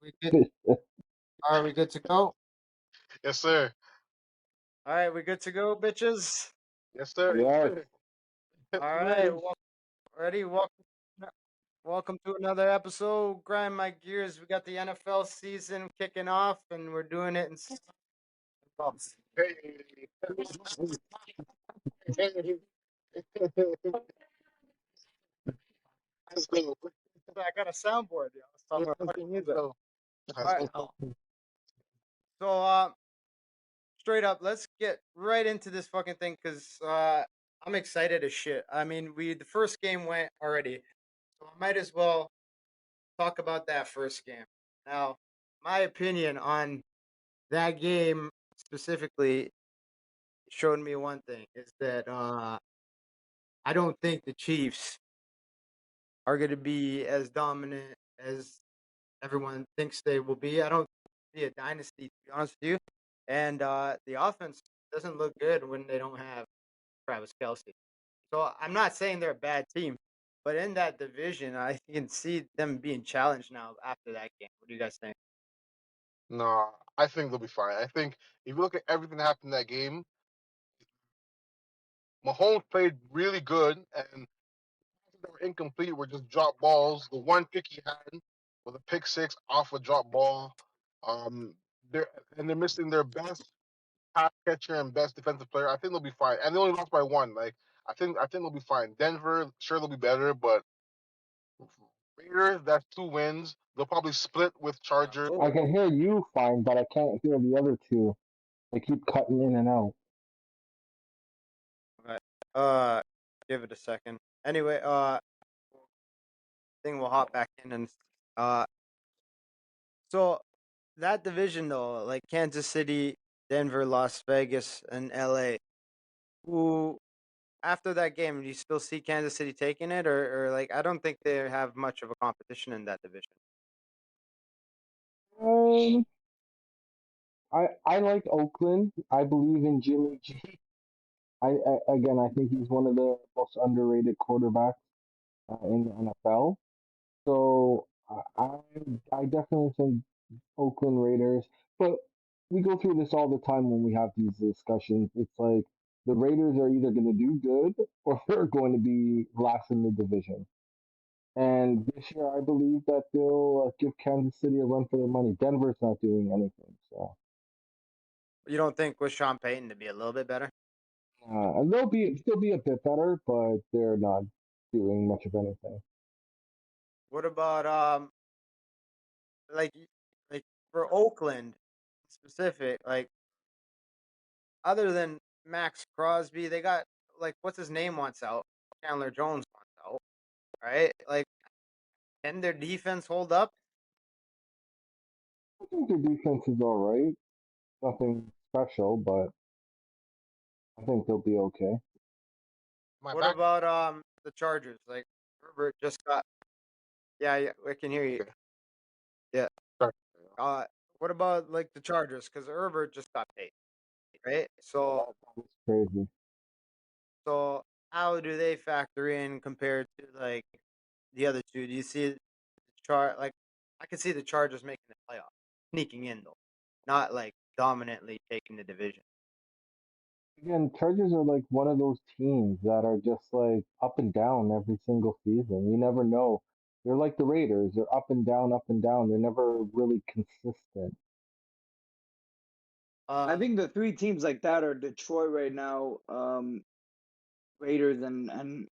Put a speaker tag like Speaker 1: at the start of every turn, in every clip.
Speaker 1: We good? Are we good to go?
Speaker 2: Yes, sir.
Speaker 1: All right, we good to go, bitches.
Speaker 2: Yes, sir. Yes,
Speaker 3: Yes.
Speaker 2: sir.
Speaker 1: All right,
Speaker 2: Ready?
Speaker 1: ready? Welcome to another episode. Grind my gears. We got the NFL season kicking off, and we're doing it in bumps.
Speaker 2: Hey. Hey. Let's go.
Speaker 1: I got a soundboard, yo. Stop my
Speaker 2: Let's
Speaker 1: fucking music.
Speaker 2: go.
Speaker 1: All
Speaker 2: Let's
Speaker 1: right,
Speaker 2: go.
Speaker 1: so straight up, let's get right into this fucking thing because I'm excited as shit. I mean, the first game went already, so I might as well talk about that first game. Now, my opinion on that game specifically showed me one thing is that I don't think the Chiefs are going to be as dominant as everyone thinks they will be. I don't see a dynasty, to be honest with you. And the offense doesn't look good when they don't have Travis Kelsey. So I'm not saying they're a bad team, but in that division, I can see them being challenged now after that game. What do you guys think?
Speaker 2: No, I think they'll be fine. I think if you look at everything that happened in that game, Mahomes played really good, and they were incomplete were just drop balls. The one pick he had was a pick six off a drop ball. Um, they're missing their best pass catcher and best defensive player. I think they'll be fine, and they only lost by one. Like I think they'll be fine. Denver, sure they'll be better, but Raiders, that's two wins. They'll probably split with Chargers.
Speaker 3: I can hear you fine, but I can't hear the other two. They keep cutting in and out.
Speaker 1: Right. Give it a second. Anyway, thing will hop back in and uh, so that division though, like Kansas City, Denver, Las Vegas, and LA. Who after that game, do you still see Kansas City taking it, or like I don't think they have much of a competition in that division.
Speaker 3: Um, I like Oakland. I believe in Jimmy G. Again, I think he's one of the most underrated quarterbacks in the NFL. So I definitely think Oakland Raiders. But we go through this all the time when we have these discussions. It's like the Raiders are either going to do good or they're going to be last in the division. And this year, I believe that they'll give Kansas City a run for their money. Denver's not doing anything, so
Speaker 1: You don't think with Sean Payton to be a little bit better?
Speaker 3: and they'll be still be a bit better, but they're not doing much of anything.
Speaker 1: What about like like for Oakland specific, like other than Max Crosby, they got like what's his name wants out, Chandler Jones wants out, right? Like, can their defense hold up?
Speaker 3: I think their defense is all right. Nothing special, but I think they'll be okay.
Speaker 2: My
Speaker 1: What
Speaker 2: back.
Speaker 1: about the Chargers? Like Herbert just got yeah, yeah, we can hear you.
Speaker 2: Okay.
Speaker 1: Yeah.
Speaker 2: Sorry.
Speaker 1: Uh, what about like the Chargers? Because Herbert just got paid, right? So,
Speaker 3: It's crazy.
Speaker 1: so how do they factor in compared to like the other two? Do you see the chart? Like, I can see the Chargers making the playoff, sneaking in though, not like dominantly taking the division.
Speaker 3: Again, Chargers are like one of those teams that are just like up and down every single season. You never know. They're like the Raiders. They're up and down, up and down. They're never really consistent.
Speaker 4: I
Speaker 1: Uh,
Speaker 4: think the three teams like that are Detroit right now, Raiders and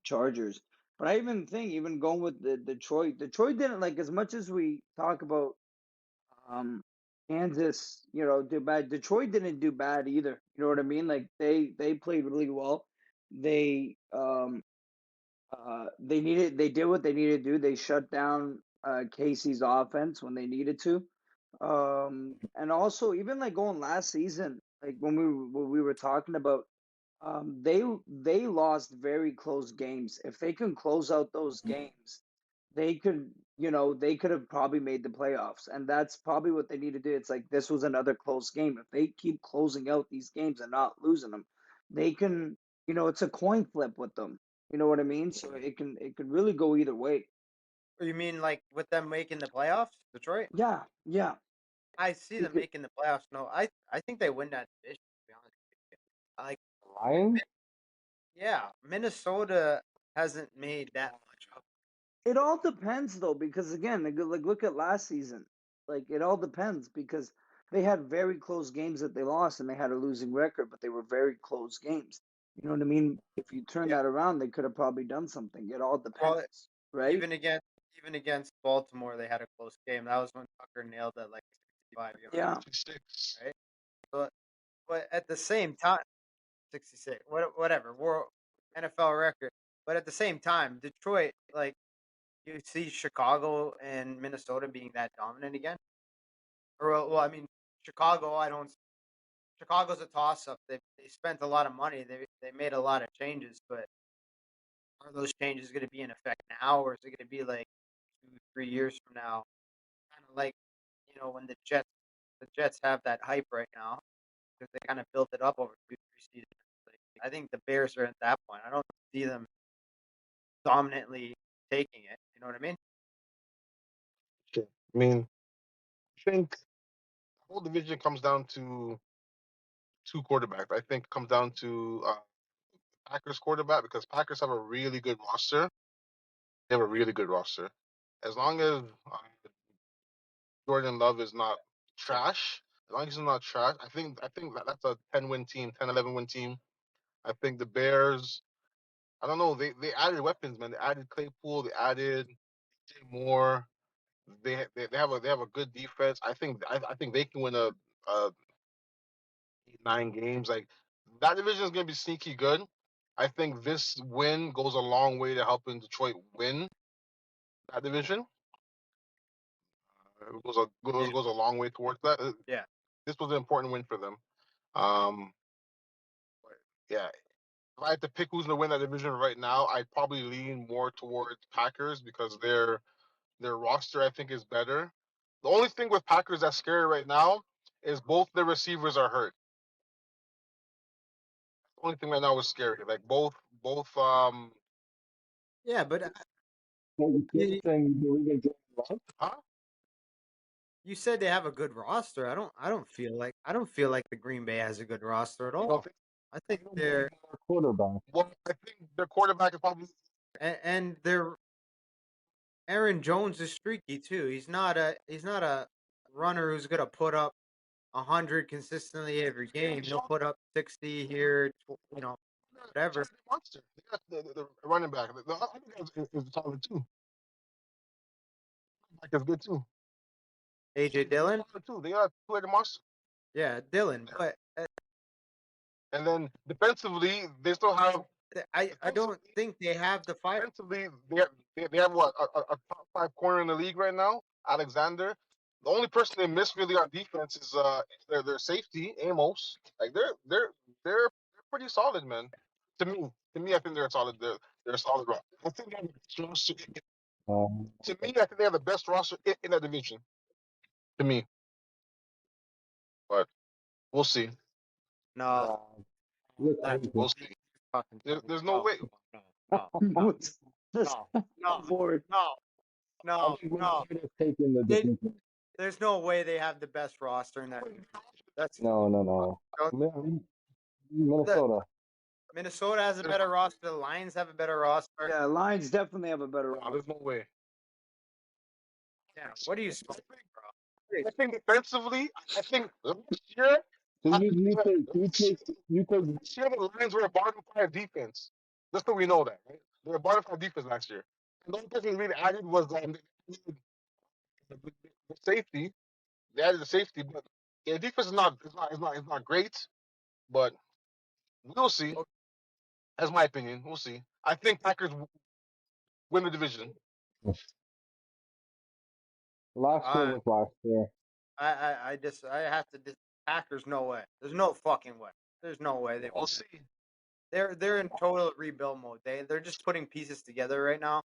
Speaker 4: Chargers. But I even think even going with the Detroit didn't like as much as we talk about um Kansas, do bad. Detroit didn't do bad either. You know what I mean? Like they played really well. They they did what they needed to do. They shut down Casey's offense when they needed to. And also even like going last season, like when we were talking about they lost very close games. If they can close out those games, they could, they could have probably made the playoffs. And that's probably what they need to do. It's like this was another close game. If they keep closing out these games and not losing them, they can, it's a coin flip with them. You know what I mean? So it can really go either way.
Speaker 1: You mean like with them making the playoffs, Detroit?
Speaker 4: Yeah, yeah.
Speaker 1: I see them
Speaker 3: Because
Speaker 1: making the playoffs. No, I think they win that division. To be honest with you, like
Speaker 3: Lions,
Speaker 1: yeah, Minnesota hasn't made that much up.
Speaker 4: It all depends though, because again, like look at last season. Like it all depends because they had very close games that they lost and they had a losing record, but they were very close games. You know what I mean? If you turn
Speaker 1: Yeah,
Speaker 4: that around, they could have probably done something. It all
Speaker 1: well,
Speaker 4: depends, right?
Speaker 1: even against even against Baltimore, they had a close game. That was when Tucker nailed it like 65 yards,
Speaker 4: Yeah.
Speaker 2: 56.
Speaker 1: right? But at the same time, 66, whatever, world NFL record. But at the same time, Detroit, like you see Chicago and Minnesota being that dominant again. Or well, I mean, Chicago, I don't. Chicago's a toss up. They spent a lot of money. They made a lot of changes, but are those changes going to be in effect now, or is it going to be like 2, 3 years from now? Kind of like when the Jets have that hype right now because they kind of built it up over 2, 3 seasons. Like, I think the Bears are at that point. I don't see them dominantly taking it. You know what I mean?
Speaker 2: Sure. I mean, I think the whole division comes down to two quarterbacks. I think it comes down to Packers quarterback because Packers have a really good roster. They have a really good roster. As long as Jordan Love is not trash, as long as he's not trash, I think that's a 10-win team, 10-11-win team. I think the Bears. I don't know. They added weapons, man. They added Claypool. They added DJ Moore. They have a good defense. I think they can win a 8, 9 games. Like that division is gonna be sneaky good. I think this win goes a long way to helping Detroit win that division.
Speaker 1: Yeah.
Speaker 2: Goes a long way towards that.
Speaker 1: Yeah.
Speaker 2: This was an important win for them. Um, but yeah, if I had to pick who's gonna win that division right now, I'd probably lean more towards Packers because their roster I think is better. The only thing with Packers that's scary right now is both their receivers are hurt. The only thing right now is scary. Like both
Speaker 1: Yeah, but
Speaker 3: you're
Speaker 1: you,
Speaker 3: saying you believe in Jordan Love?
Speaker 2: huh?
Speaker 1: you said they have a good roster. I don't feel like the Green Bay has a good roster at
Speaker 2: You don't
Speaker 1: all.
Speaker 2: think
Speaker 1: I think
Speaker 3: You don't believe
Speaker 1: they're
Speaker 3: in their quarterback.
Speaker 2: well I think their quarterback is probably
Speaker 1: and their Aaron Jones is streaky too. He's not a runner who's gonna put up 100 consistently every game. He'll put up 60 here, whatever.
Speaker 2: a monster. They got the running back. The other guy is solid too. Like is good too.
Speaker 1: AJ Dillon,
Speaker 2: Solid too. They got two-headed monster.
Speaker 1: yeah, Dillon. But
Speaker 2: And then defensively, they still have
Speaker 1: I don't
Speaker 2: defensively.
Speaker 1: think they have the fire.
Speaker 2: Defensively, they have what a top five corner in the league right now, Alexander. The only person they miss really on defense is their safety, Amos. Like they're pretty solid, man. To me, I think they're solid. They're a solid roster. I think they have the best roster. To me, I think they have the best roster in that division. To me, but we'll see.
Speaker 1: No,
Speaker 3: Uh, look,
Speaker 1: that's
Speaker 2: We'll see.
Speaker 1: fucking
Speaker 2: There's no
Speaker 1: no,
Speaker 2: way.
Speaker 1: no, no, no,
Speaker 4: What's this
Speaker 1: no, no,
Speaker 4: board?
Speaker 1: no,
Speaker 3: I
Speaker 1: no,
Speaker 3: think
Speaker 1: no.
Speaker 3: Minnesota's taking the
Speaker 1: They,
Speaker 3: division.
Speaker 1: there's no way they have the best roster in that. That's
Speaker 3: No, no, no.
Speaker 1: don't- the
Speaker 3: Minnesota.
Speaker 1: Minnesota has a
Speaker 2: There's,
Speaker 1: better roster. The Lions have a better roster.
Speaker 4: Yeah, Lions definitely have a better
Speaker 2: no,
Speaker 4: roster.
Speaker 2: there's no way.
Speaker 1: Yeah, what are you smoking,
Speaker 2: I think defensively, I think last year,
Speaker 3: So
Speaker 2: I-
Speaker 3: you take
Speaker 2: last last year the Lions were a bottom five defense. Just so we know that, right? They were a bottom five defense last year. And the only person they really added was the safety. They added the safety, but yeah, defense is not great. But we'll see. That's my opinion. We'll see. I think Packers win the division.
Speaker 3: last year
Speaker 1: Uh,
Speaker 3: was last year.
Speaker 1: I have to Packers. No way. There's no fucking way. There's no way they
Speaker 2: We'll
Speaker 1: win.
Speaker 2: see.
Speaker 1: They're in total rebuild mode. They're just putting pieces together right now.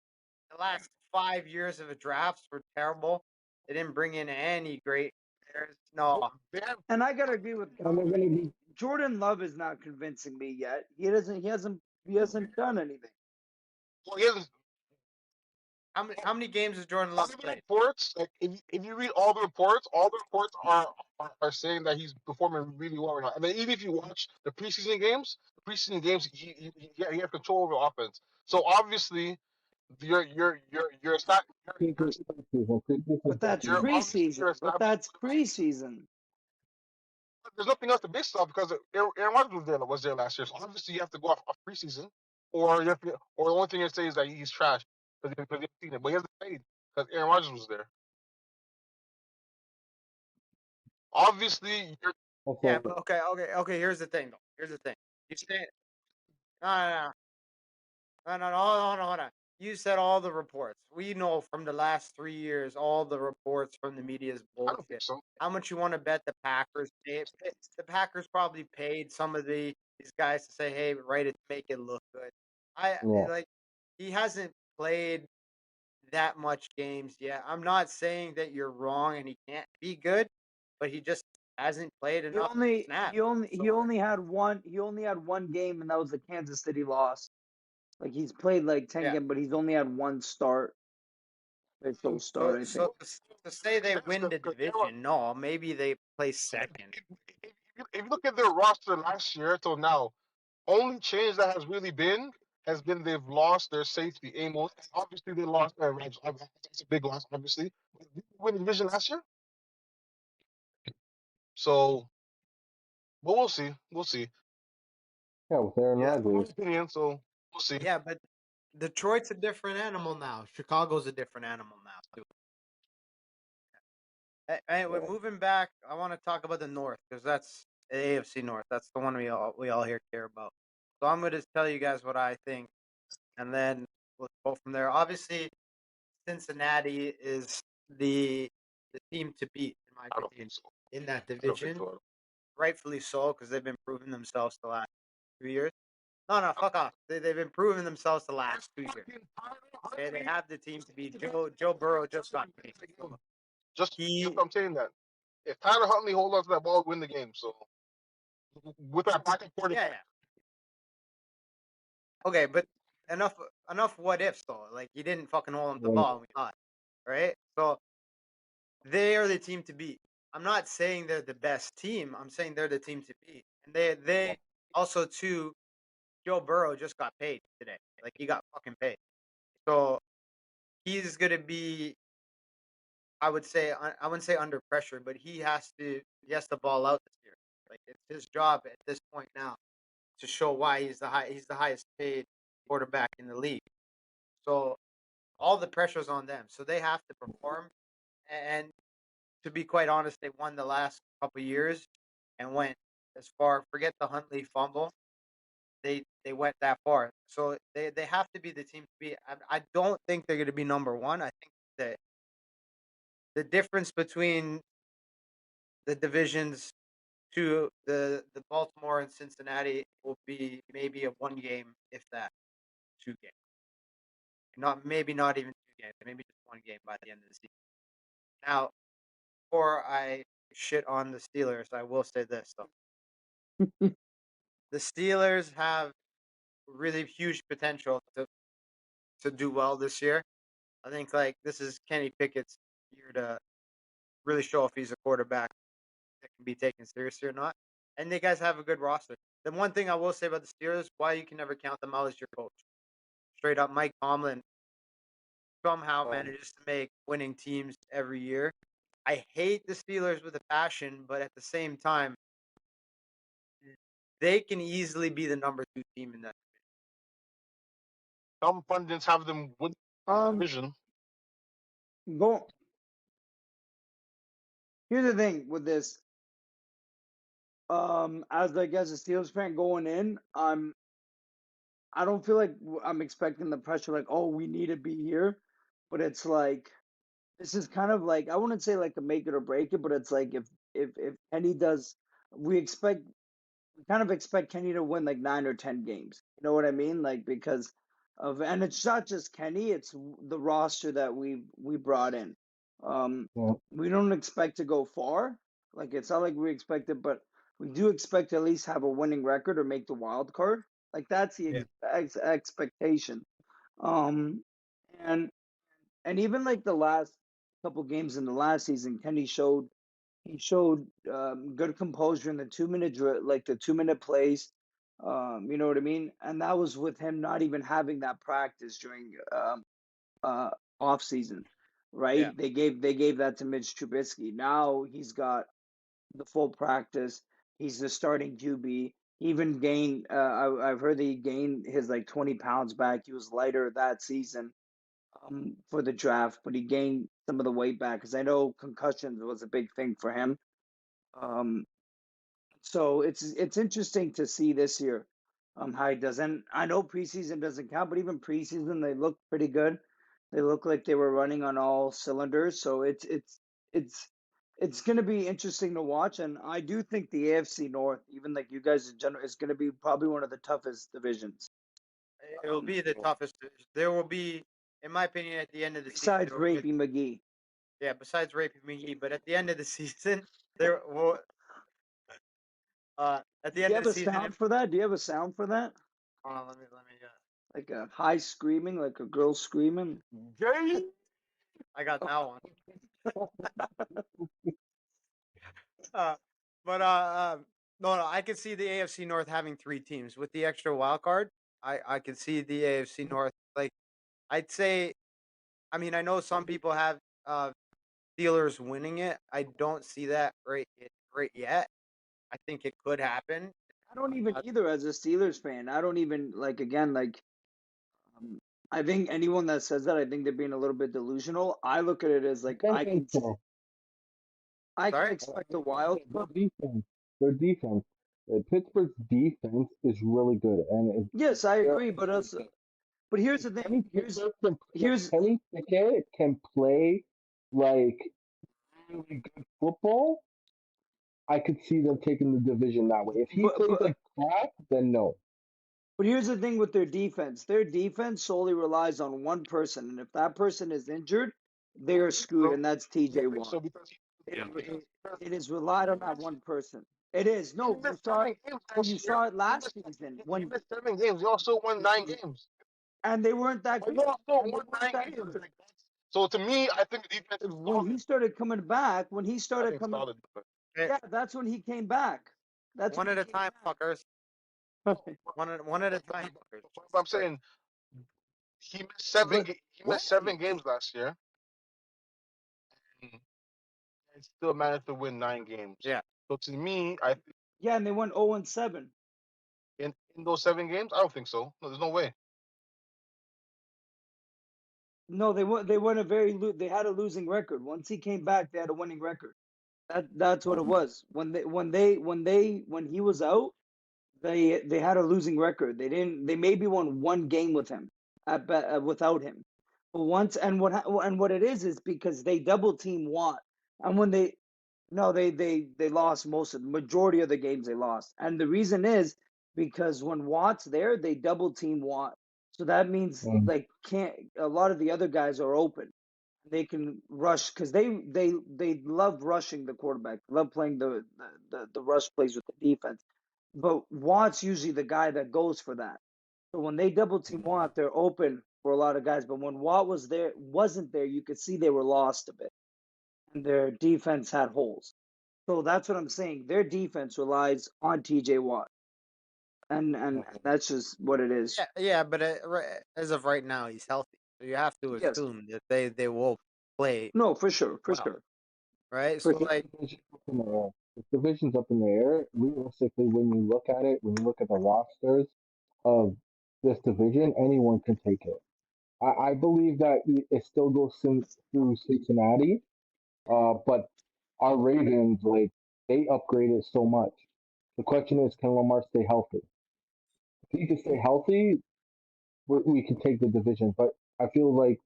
Speaker 1: The last 5 years of the drafts were terrible. They didn't bring in any great players. No,
Speaker 2: Nope. They have.
Speaker 4: And I gotta agree with
Speaker 3: And they're
Speaker 4: Calvin.
Speaker 3: gonna be
Speaker 4: Jordan Love is not convincing me yet. He hasn't done anything.
Speaker 2: Well, he hasn't.
Speaker 1: How many games has Jordan
Speaker 2: All
Speaker 1: Love
Speaker 2: the
Speaker 1: played?
Speaker 2: reports, like if you read all the reports are saying that he's performing really well right now. And then even if you watch the preseason games, he has control over the offense. So obviously, you're not
Speaker 4: But that's
Speaker 2: you're obviously
Speaker 4: preseason.
Speaker 2: you're
Speaker 4: But
Speaker 2: established.
Speaker 4: that's preseason.
Speaker 2: There's nothing else to base it off because Aaron Rodgers was there last year. So obviously you have to go off preseason, or or the only thing you say is that he's trash because you've seen it, but he hasn't played because Aaron Rodgers was there. Obviously, you're
Speaker 1: Yeah,
Speaker 3: Also,
Speaker 1: but okay. Here's the thing, though. Here's the thing. You said no, no, no. Hold on. You said all the reports. We know from the last 3 years, all the reports from the media is
Speaker 2: I don't think
Speaker 1: bullshit.
Speaker 2: so.
Speaker 1: How much you want to bet the Packers? The Packers probably paid some of these guys to say, "Hey, write it, make it look good."
Speaker 3: yeah,
Speaker 1: Like he hasn't played that much games yet. I'm not saying that you're wrong and he can't be good, but he just hasn't played
Speaker 4: He
Speaker 1: enough
Speaker 4: only
Speaker 1: snaps.
Speaker 4: he only he
Speaker 1: So
Speaker 4: only had one game, and that was the Kansas City loss. Like he's played like 10
Speaker 1: yeah.
Speaker 4: games, but he's only had one start, official
Speaker 1: So
Speaker 4: start, I
Speaker 1: so
Speaker 4: think.
Speaker 1: to say they win the
Speaker 2: Because
Speaker 1: division, no, maybe they play second.
Speaker 2: if you look at their roster last year till now, only change that has been they've lost their safety Amos. Obviously, they lost Aaron Rodgers. That's a big loss, obviously. But did they win the division last year? So, but we'll see. We'll see.
Speaker 3: yeah, with Aaron
Speaker 1: Yeah,
Speaker 2: My
Speaker 3: Rodgers.
Speaker 2: opinion. So we'll see.
Speaker 1: yeah, but Detroit's a different animal now. Chicago's a different animal now too. Anyway,
Speaker 3: Yeah,
Speaker 1: moving back, I want to talk about the North because that's the AFC North. That's the one we all here care about. So I'm going to tell you guys what I think, and then we'll go from there. Obviously, Cincinnati is the team to beat, in my
Speaker 2: I don't
Speaker 1: opinion,
Speaker 2: think so.
Speaker 1: in that
Speaker 2: I don't think
Speaker 1: division.
Speaker 2: so.
Speaker 1: Rightfully so, because they've been proving themselves the last 2 years. No, fuck off. They've been proving themselves the last 2 years. Okay, they have the team to beat. Joe Burrow just got paid.
Speaker 2: Just
Speaker 1: He
Speaker 2: I'm saying that if Tyler Huntley holds on to that ball, win the game. So with that backup
Speaker 1: yeah,
Speaker 2: quarterback,
Speaker 1: yeah. Okay, but enough enough what ifs though. Like he didn't fucking hold on to the
Speaker 3: yeah,
Speaker 1: ball and we got it, right? So they are the team to beat. I'm not saying they're the best team. I'm saying they're the team to beat. And they also too Joe Burrow just got paid today. Like he got fucking paid. So he's gonna be I wouldn't say under pressure, but he has to ball out this year. Like it's his job at this point now to show why he's the highest paid quarterback in the league. So all the pressure's on them. So they have to perform. And to be quite honest, they won the last couple years and went as far. Forget the Huntley fumble. They went that far. So they have to be the team to be. I don't think they're going to be number one. I think that the difference between the divisions to the Baltimore and Cincinnati will be maybe a one game, if that, 2 game. Not even 2 games, maybe just one game by the end of the season. Now, before I shit on the Steelers, I will say this though: the Steelers have really huge potential to do well this year. I think like this is Kenny Pickett's year to really show if he's a quarterback that can be taken seriously or not. And they guys have a good roster. The one thing I will say about the Steelers, why you can never count them out, is your coach. Straight up, Mike Tomlin somehow manages to make winning teams every year. I hate the Steelers with a passion, but at the same time, they can easily be the number 2 team in that.
Speaker 2: some pundits have them win the
Speaker 4: Um,
Speaker 2: division.
Speaker 4: go. Here's the thing with this. As like as a Steelers fan going in, I don't feel like I'm expecting the pressure. Like, oh, we need to be here, but it's like this is kind of like I wouldn't say like a make it or break it, but it's like if Kenny does, we expect we kind of expect Kenny to win like 9 or 10 games. You know what I mean? Like because of and it's not just Kenny; it's the roster that we brought in. Um,
Speaker 3: yeah,
Speaker 4: we don't expect to go far. Like it's not like we expect it, but we do expect to at least have a winning record or make the wild card. Like that's the
Speaker 1: Yeah.
Speaker 4: expectation. Um, and and even like the last couple games in the last season, Kenny showed he showed good composure in the 2 minute like the 2 minute plays. You know what I mean? And that was with him not even having that practice during uh, off season,
Speaker 1: Yeah.
Speaker 4: right? They gave that to Mitch Trubisky. Now he's got the full practice. He's the starting QB. He even gained. I've heard that he gained his like 20 pounds back. He was lighter that season for the draft, but he gained some of the weight back because I know concussions was a big thing for him. Um, so it's interesting to see this year how he does. And I know preseason doesn't count, but even preseason they look pretty good. They look like they were running on all cylinders. So it's it's going to be interesting to watch. And I do think the AFC North, even like you guys in general, is going to be probably one of the toughest divisions.
Speaker 1: It will be the toughest. There will be, in my opinion, at the end of the season,
Speaker 4: Besides
Speaker 1: there will be
Speaker 4: Rapey McGee.
Speaker 1: yeah. Besides Rapey McGee, but at the end of the season, there will at
Speaker 4: Do
Speaker 1: the
Speaker 4: you
Speaker 1: end of
Speaker 4: have
Speaker 1: the
Speaker 4: a
Speaker 1: season.
Speaker 4: sound for that? Do you have a sound for that?
Speaker 1: Hold on, let me.
Speaker 4: Like a high screaming, like a girl screaming?
Speaker 2: Gay.
Speaker 1: I got that one. Uh, but no, I could see the AFC North having three teams with the extra wild card. I could see the AFC North like I'd say. I mean, I know some people have Steelers winning it. I don't see that right yet. I think it could happen.
Speaker 4: I don't even
Speaker 1: Uh,
Speaker 4: either as a Steelers fan. I don't even like again like um, I think anyone that says that I think they're being a little bit delusional. I look at it as
Speaker 3: I
Speaker 4: like
Speaker 3: don't think so.
Speaker 4: I can
Speaker 1: sorry.
Speaker 4: expect a
Speaker 3: Like I
Speaker 4: wild
Speaker 3: said,
Speaker 4: card.
Speaker 3: their defense, Pittsburgh's defense is really good, and
Speaker 4: Yes, I
Speaker 3: they're
Speaker 4: agree, but us but here's
Speaker 3: if
Speaker 4: the thing.
Speaker 3: Kenny
Speaker 4: Here's
Speaker 3: Pickett can, if
Speaker 4: here's
Speaker 3: Kenny Pickett can play like really good football, I could see them taking the division that way. If he
Speaker 4: but
Speaker 3: plays
Speaker 4: but
Speaker 3: like crap, then no.
Speaker 4: but here's the thing with their defense. Their defense solely relies on one person, and if that person is injured, they
Speaker 2: I
Speaker 4: are
Speaker 2: think
Speaker 4: screwed,
Speaker 2: so.
Speaker 4: and that's
Speaker 2: I
Speaker 4: TJ
Speaker 2: think
Speaker 4: Watt.
Speaker 2: so because
Speaker 4: It,
Speaker 2: because
Speaker 4: it,
Speaker 2: because
Speaker 4: it is relied
Speaker 2: he
Speaker 4: on that
Speaker 2: missed
Speaker 4: one person. It is.
Speaker 2: he
Speaker 4: No, you
Speaker 2: missed
Speaker 4: saw it.
Speaker 2: 7 games
Speaker 4: And
Speaker 2: last
Speaker 4: you
Speaker 2: year.
Speaker 4: saw it last season
Speaker 2: He
Speaker 4: when
Speaker 2: missed 7 games. He also won 9 games.
Speaker 4: and they weren't that
Speaker 2: But he
Speaker 4: good.
Speaker 2: also
Speaker 4: And they
Speaker 2: won
Speaker 4: weren't
Speaker 2: nine
Speaker 4: that
Speaker 2: games.
Speaker 4: good.
Speaker 2: Like that's, so to me, I think the defense is
Speaker 4: When he
Speaker 2: solid.
Speaker 4: started coming back,
Speaker 2: I think solid. But
Speaker 1: Eh,
Speaker 4: yeah, that's when he came back. That's
Speaker 1: one
Speaker 4: when
Speaker 1: at
Speaker 4: he
Speaker 1: a
Speaker 4: came
Speaker 1: time, fuckers.
Speaker 4: back.
Speaker 1: One at a time, fuckers.
Speaker 2: I'm
Speaker 1: Sorry.
Speaker 2: saying he missed seven.
Speaker 4: But
Speaker 2: He missed 7 games last year, and still managed to win 9 games.
Speaker 1: Yeah.
Speaker 2: So to me, I think
Speaker 4: yeah, and they went 0-7.
Speaker 2: in those 7 games, I don't think so. No, there's no way.
Speaker 4: No, they won a they had a losing record. Once he came back, they had a winning record. That's what it was. When he was out, they had a losing record. They maybe won one game with him without him. But once and what it is because they double team Watt, and when they no they lost most of the majority of the games they lost, and the reason is because when Watt's there, they double team Watt, so that means
Speaker 3: Mm.
Speaker 4: like can't a lot of the other guys are open. They can rush because they love rushing the quarterback, love playing the rush plays with the defense. But Watt's usually the guy that goes for that. So when they double team Watt, they're open for a lot of guys. But when Watt wasn't there, you could see they were lost a bit, and their defense had holes. So that's what I'm saying. Their defense relies on TJ Watt, and that's just what it is.
Speaker 1: Yeah, but as of right now, he's healthy, so you have to
Speaker 4: Yes,
Speaker 1: assume that they will play
Speaker 4: no, for sure, for
Speaker 1: well,
Speaker 4: sure,
Speaker 1: right?
Speaker 4: for
Speaker 1: So
Speaker 4: sure.
Speaker 3: The division's up in the air. The division's up in the air. Realistically, when you look at it, when you look at the rosters of this division, anyone can take it. I believe that it still goes through Cincinnati, but our Ravens, like, they upgraded so much. The question is, can Lamar stay healthy? If he can stay healthy, we can take the division. But I feel like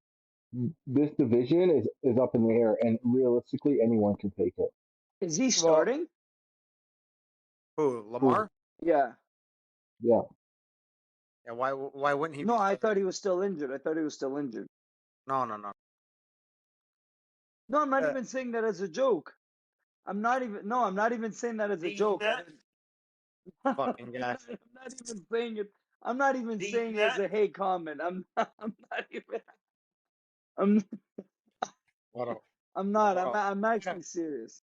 Speaker 3: this division is up in the air, and realistically, anyone can take it.
Speaker 4: Is he
Speaker 1: well,
Speaker 4: starting?
Speaker 1: who
Speaker 3: Who?
Speaker 1: Lamar?
Speaker 4: Yeah.
Speaker 3: Yeah.
Speaker 1: Yeah, why wouldn't he
Speaker 4: No,
Speaker 1: be
Speaker 4: I thought
Speaker 1: starting?
Speaker 4: he was still injured. I thought he was still injured.
Speaker 1: No, no, no.
Speaker 4: No, I'm not
Speaker 1: Uh,
Speaker 4: even saying that as a joke. I'm not even saying that as a joke.
Speaker 1: fucking guy.
Speaker 4: I'm not even saying it. I'm not even saying it as a hey comment. I'm not even. I'm.
Speaker 2: Shout out.
Speaker 4: I'm not.
Speaker 1: Bro,
Speaker 4: I'm actually serious.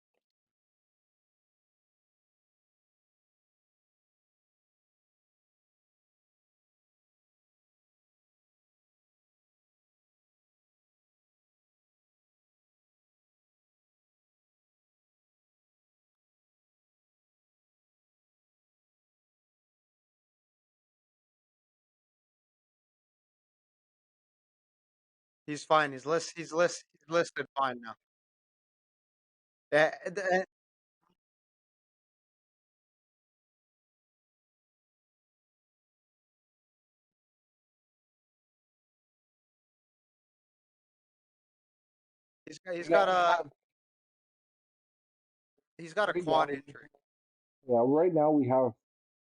Speaker 1: he's fine. He's listed fine now. Yeah,
Speaker 3: Right now
Speaker 1: he's got a
Speaker 3: right
Speaker 1: quad
Speaker 3: now,
Speaker 1: injury.
Speaker 3: yeah, right now we have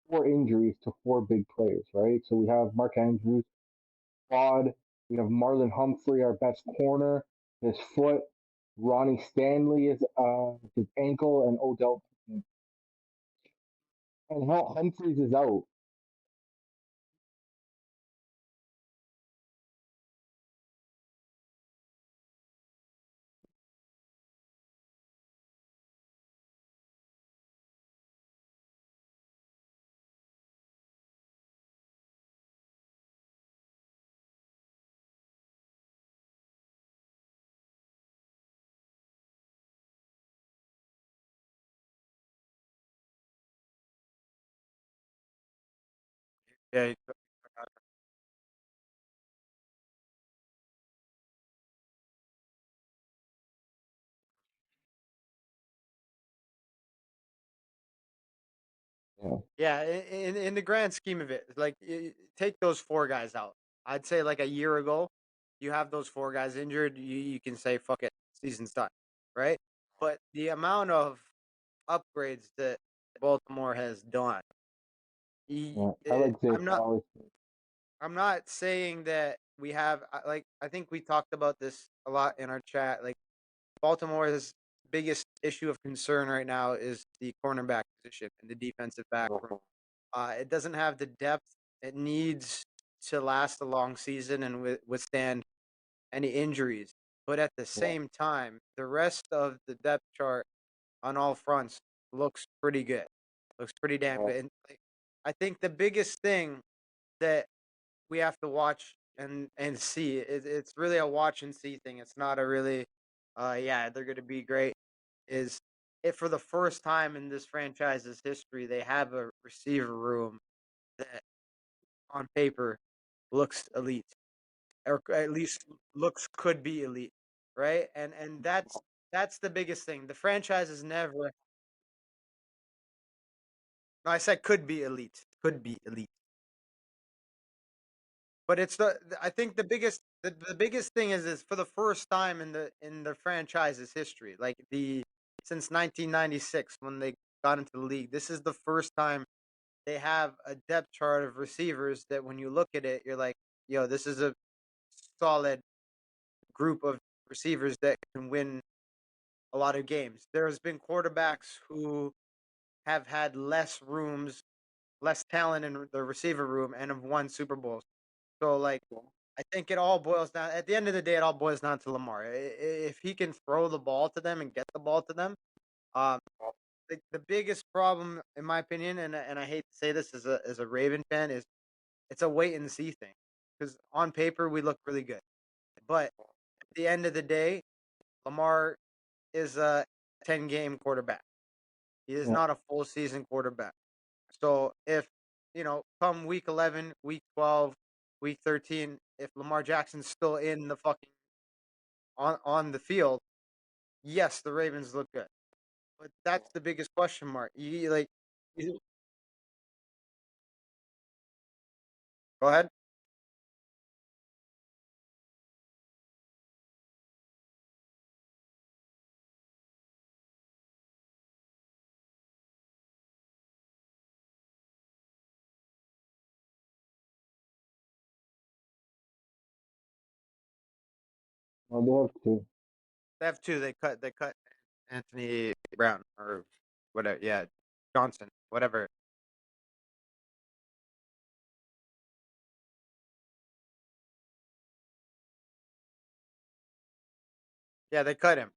Speaker 3: four injuries to four big players, right? So we have Mark Andrews, quad. We have Marlon Humphrey, our best corner, his foot. Ronnie Stanley is his ankle, and Odell and Humphreys is out.
Speaker 1: Yeah,
Speaker 3: Yeah,
Speaker 1: yeah. In the grand scheme of it, like take those four guys out. I'd say like a year ago, you have those four guys injured, you can say fuck it, season's done, right? But the amount of upgrades that Baltimore has done,
Speaker 3: yeah. I like Zay
Speaker 1: I'm not.
Speaker 3: Flowers.
Speaker 1: I'm not saying that we have like I think we talked about this a lot in our chat. Like Baltimore's biggest issue of concern right now is the cornerback position and the defensive back room. It doesn't have the depth it needs to last a long season and withstand any injuries. But at the
Speaker 3: Yeah,
Speaker 1: same time, the rest of the depth chart on all fronts looks pretty good. Looks pretty damn
Speaker 3: yeah,
Speaker 1: good. And like, I think the biggest thing that we have to watch and see it's really a watch and see thing. It's not a really, yeah, they're going to be great. Is it for the first time in this franchise's history they have a receiver room that on paper looks elite or at least looks could be elite, right? And that's the biggest thing. The franchise has never. No, I said could be elite. Could be elite. But it's I think the biggest thing is for the first time in the franchise's history, like the since 1996 when they got into the league, this is the first time they have a depth chart of receivers that when you look at it, you're like, yo, this is a solid group of receivers that can win a lot of games. There's been quarterbacks who have had less rooms, less talent in the receiver room, and have won Super Bowls. So like, I think it all boils down. At the end of the day, it all boils down to Lamar. If he can throw the ball to them and get the ball to them, um, the biggest problem, in my opinion, and I hate to say this as a Raven fan, is it's a wait and see thing. Because on paper we look really good, but at the end of the day, Lamar is a 10-game quarterback. He is
Speaker 3: yeah,
Speaker 1: not a full season quarterback. So if come week 11, week 12, week 13, if Lamar Jackson's still in the fucking on the field, yes, the Ravens look good. But that's the biggest question mark. You like you, go ahead.
Speaker 3: no, they have two.
Speaker 1: They have two. They cut Anthony Brown or whatever. Yeah, Johnson, whatever. Yeah, they cut him.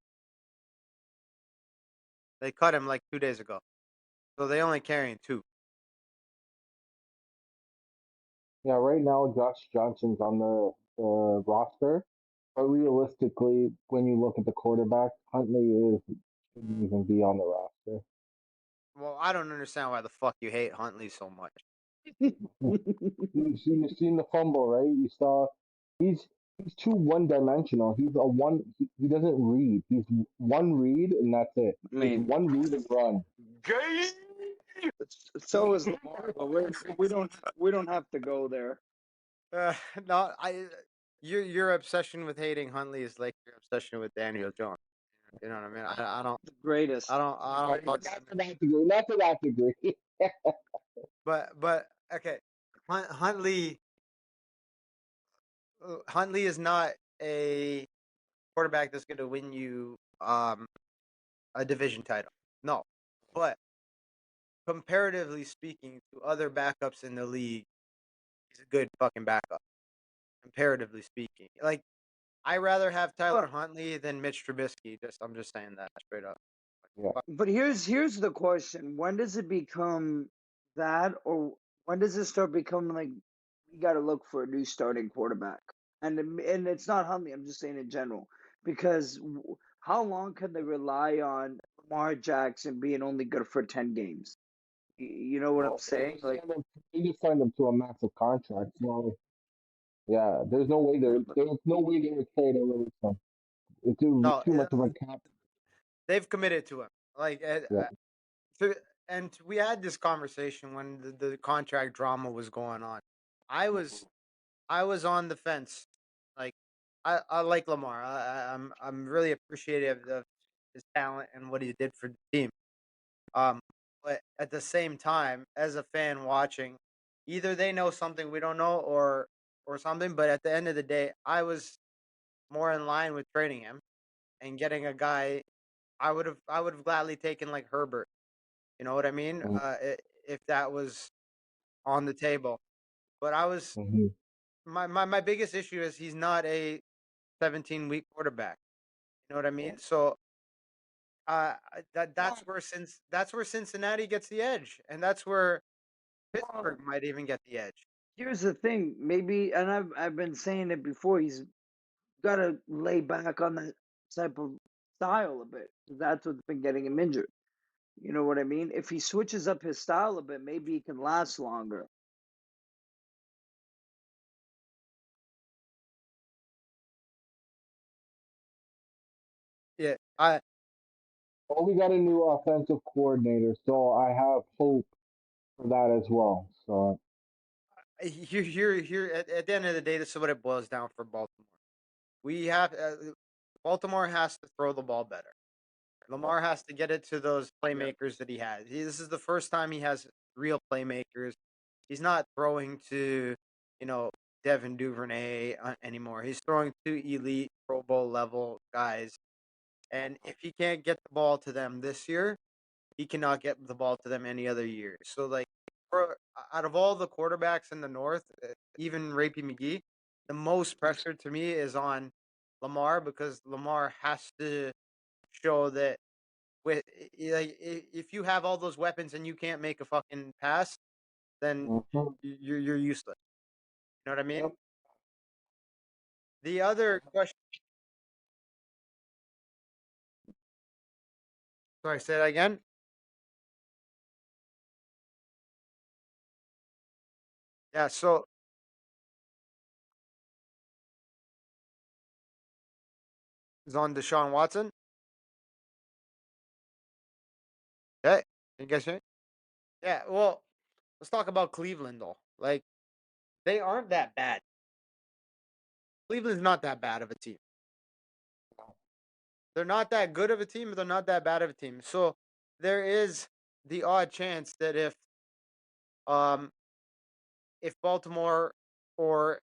Speaker 1: They cut him like 2 days ago. So they only carrying two.
Speaker 3: Yeah, right now Josh Johnson's on the roster, but realistically, when you look at the quarterback, Huntley shouldn't even be on the roster.
Speaker 1: Well, I don't understand why the fuck you hate Huntley so much.
Speaker 3: You've seen the fumble, right? You saw he's he's too one dimensional. He's a one. He doesn't read. He's one read and that's it.
Speaker 4: I
Speaker 3: It's
Speaker 4: mean,
Speaker 3: one read and run.
Speaker 2: Gay.
Speaker 4: so is Lamar, but we don't have to go there.
Speaker 1: Uh, no, your obsession with hating Huntley is like your obsession with Daniel Jones. You know what I mean? I don't,
Speaker 4: The greatest.
Speaker 1: I don't
Speaker 3: Not
Speaker 1: fuck.
Speaker 3: to that degree. Not to that degree.
Speaker 1: But okay, Huntley Huntley is not a quarterback that's going to win you a division title. No, but comparatively speaking to other backups in the league, he's a good fucking backup. Comparatively speaking, like I rather have Tyler
Speaker 4: But
Speaker 1: Huntley than Mitch Trubisky. I'm just saying that straight up.
Speaker 3: Yeah.
Speaker 4: but here's the question: when does it become that, or when does it start becoming like we got to look for a new starting quarterback? And it's not Huntley. I'm just saying in general because how long can they rely on Lamar Jackson being only good for 10 games? You know what I'm
Speaker 3: Well,
Speaker 4: saying? Like,
Speaker 3: they just signed him to a massive contract. So yeah, there's no way they would trade or release him. It's
Speaker 1: No,
Speaker 3: too much of a cap.
Speaker 1: they've committed to him. Like,
Speaker 3: Yeah.
Speaker 1: to, and we had this conversation when the contract drama was going on. I was I was on the fence. Like, I like Lamar. I'm really appreciative of his talent and what he did for the team. Um, but at the same time, as a fan watching, either they know something we don't know, or something. But at the end of the day, I was more in line with trading him and getting a guy. I would have gladly taken like Herbert. You know what I mean? If that was on the table. But I was
Speaker 3: Mm-hmm.
Speaker 1: my biggest issue is he's not a 17-week quarterback. You know what I mean? So that's where Cincinnati gets the edge, and that's where Pittsburgh might even get the edge.
Speaker 4: here's the thing, maybe, and I've been saying it before. He's got to lay back on that type of style a bit. That's what's been getting him injured. You know what I mean? If he switches up his style a bit, maybe he can last longer.
Speaker 1: Yeah, I
Speaker 3: Well, we got a new offensive coordinator, so I have hope for that as well. So
Speaker 1: here at the end of the day, this is what it boils down for Baltimore. We have Baltimore has to throw the ball better. Lamar has to get it to those playmakers that he has. This is the first time he has real playmakers. He's not throwing to, you know, Devin Duvernay anymore. He's throwing to elite Pro Bowl level guys. And if he can't get the ball to them this year, he cannot get the ball to them any other year. So, like, out of all the quarterbacks in the North, even Rapey McGee, the most pressure to me is on Lamar because Lamar has to show that with like if you have all those weapons and you can't make a fucking pass, then
Speaker 3: mhm.
Speaker 1: you're useless. You know what I mean?
Speaker 3: Yep.
Speaker 1: The other question. Sorry, say that again. Yeah. So is on Deshaun Watson. Hey, you guys hear? Yeah. Well, let's talk about Cleveland though. Like they aren't that bad. Cleveland's not that bad of a team. They're not that good of a team, but they're not that bad of a team. So there is the odd chance that um if Baltimore or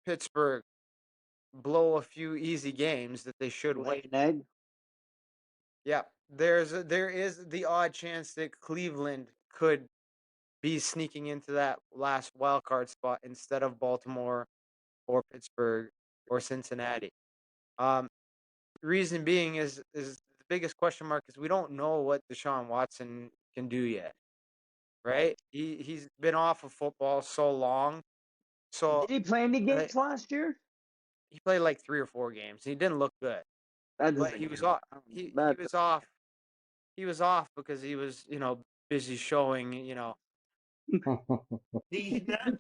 Speaker 1: Pittsburgh blow a few easy games that they should win.
Speaker 4: Lay an egg.
Speaker 1: Yeah, there is the odd chance that Cleveland could be sneaking into that last wild card spot instead of Baltimore or Pittsburgh or Cincinnati. Um, reason being is the biggest question mark is we don't know what Deshaun Watson can do yet, right? He's been off of football so long, so
Speaker 4: Did he play any
Speaker 1: uh,
Speaker 4: games last year?
Speaker 1: he played like 3 or 4 games. He didn't look good,
Speaker 4: That
Speaker 1: but
Speaker 4: doesn't
Speaker 1: he was
Speaker 4: count.
Speaker 1: off.
Speaker 4: I don't know.
Speaker 1: He was off. He was off because he was busy showing
Speaker 2: These nuts.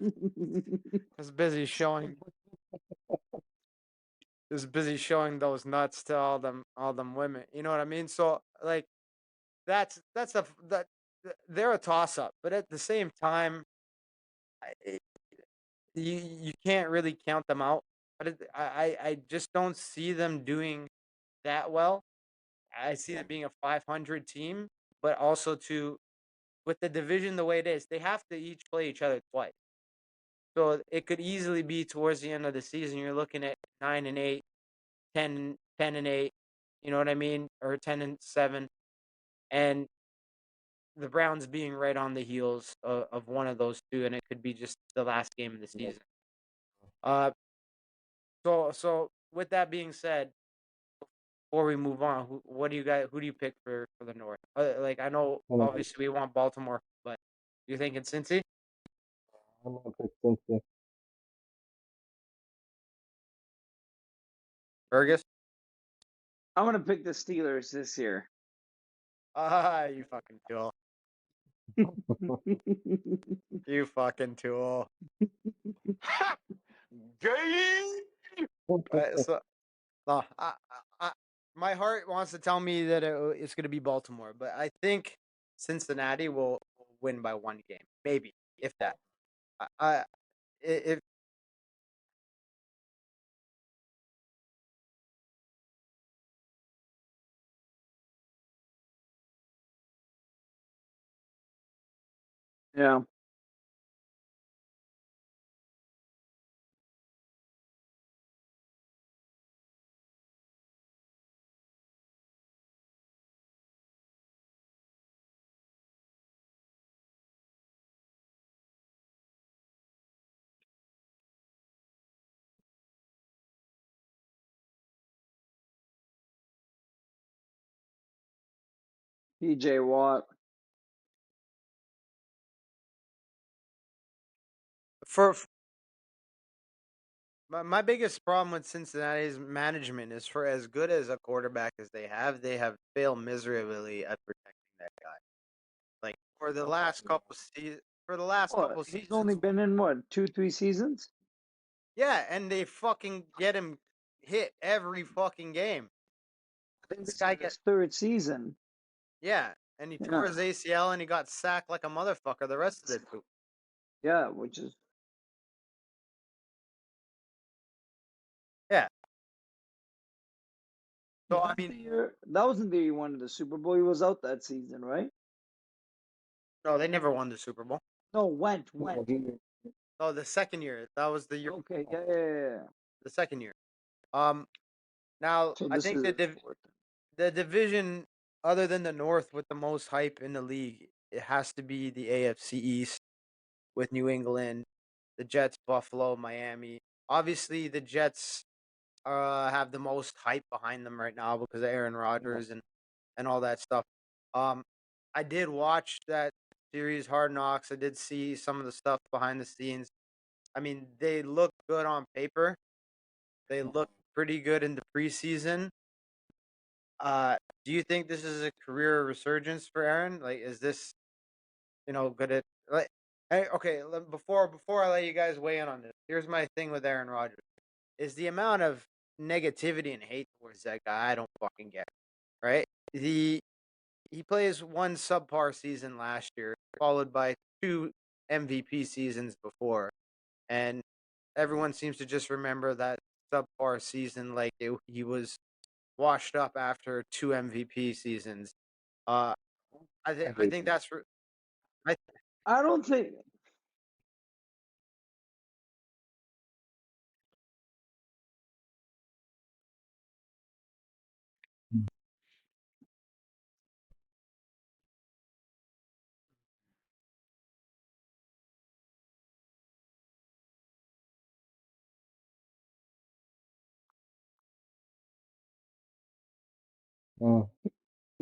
Speaker 1: was busy showing was busy showing those nuts to all them women. You know what I mean? So like that's a that they're a toss up, but at the same time, you can't really count them out. But I just don't see them doing that well. I see them being a 500 team, but also to with the division the way it is, they have to each play each other twice. So it could easily be towards the end of the season. You're looking at 9-8, 10-8. You know what I mean, or 10-7, and the Browns being right on the heels of one of those two, and it could be just the last game of the season. Uh, so with that being said, before we move on, who do you pick for the North? Like I know
Speaker 3: And
Speaker 1: obviously we want Baltimore, but you thinking Cincy?
Speaker 3: I'm gonna pick Cincy.
Speaker 1: Ergys?
Speaker 4: I'm gonna pick the Steelers this year.
Speaker 1: Ah, you fucking tool. You fucking tool.
Speaker 2: Gay.
Speaker 1: So, no, my heart wants to tell me that it's going to be Baltimore, but I think Cincinnati will win by 1 game, maybe if that. If
Speaker 4: Yeah. PJ Watt.
Speaker 1: for my biggest problem with Cincinnati's management is for as good as a quarterback as they have failed miserably at protecting that guy. Like for the last
Speaker 4: What?
Speaker 1: couple
Speaker 4: He's only
Speaker 1: seasons,
Speaker 4: been in what, 2, 3 seasons?
Speaker 1: yeah, and they fucking get him hit every fucking game.
Speaker 4: I think
Speaker 1: This
Speaker 4: this is
Speaker 1: guy get
Speaker 4: his third season.
Speaker 1: Yeah, and he tore
Speaker 4: Yeah.
Speaker 1: his ACL and he got sacked like a motherfucker the rest of the two.
Speaker 4: Yeah, which is
Speaker 1: Yeah. So
Speaker 4: was
Speaker 1: I
Speaker 4: that
Speaker 1: mean,
Speaker 4: the year? That wasn't the year he won the Super Bowl. He was out that season, right?
Speaker 1: no, they never won the Super Bowl.
Speaker 4: No, went.
Speaker 1: Oh, the second year. That was the year
Speaker 4: Okay,
Speaker 1: before.
Speaker 4: yeah.
Speaker 1: The second year. Um Now
Speaker 4: So
Speaker 1: I
Speaker 4: this
Speaker 1: think
Speaker 4: is his fourth.
Speaker 1: the division other than the North with the most hype in the league, it has to be the AFC East with New England, the Jets, Buffalo, Miami. Obviously, the Jets have the most hype behind them right now because of Aaron Rodgers and all that stuff. Um, I did watch that series, Hard Knocks. I did see some of the stuff behind the scenes. I mean, they look good on paper. They look pretty good in the preseason. Do you think this is a career resurgence for Aaron? Like, is this good at like? Hey, okay, before I let you guys weigh in on this, here's my thing with Aaron Rodgers: is the amount of negativity and hate towards that guy. I don't fucking get. Right? He plays one subpar season last year, followed by two MVP seasons before, and everyone seems to just remember that subpar season like he was washed up after two MVP seasons. Uh, I think I
Speaker 4: I don't think
Speaker 3: Mm.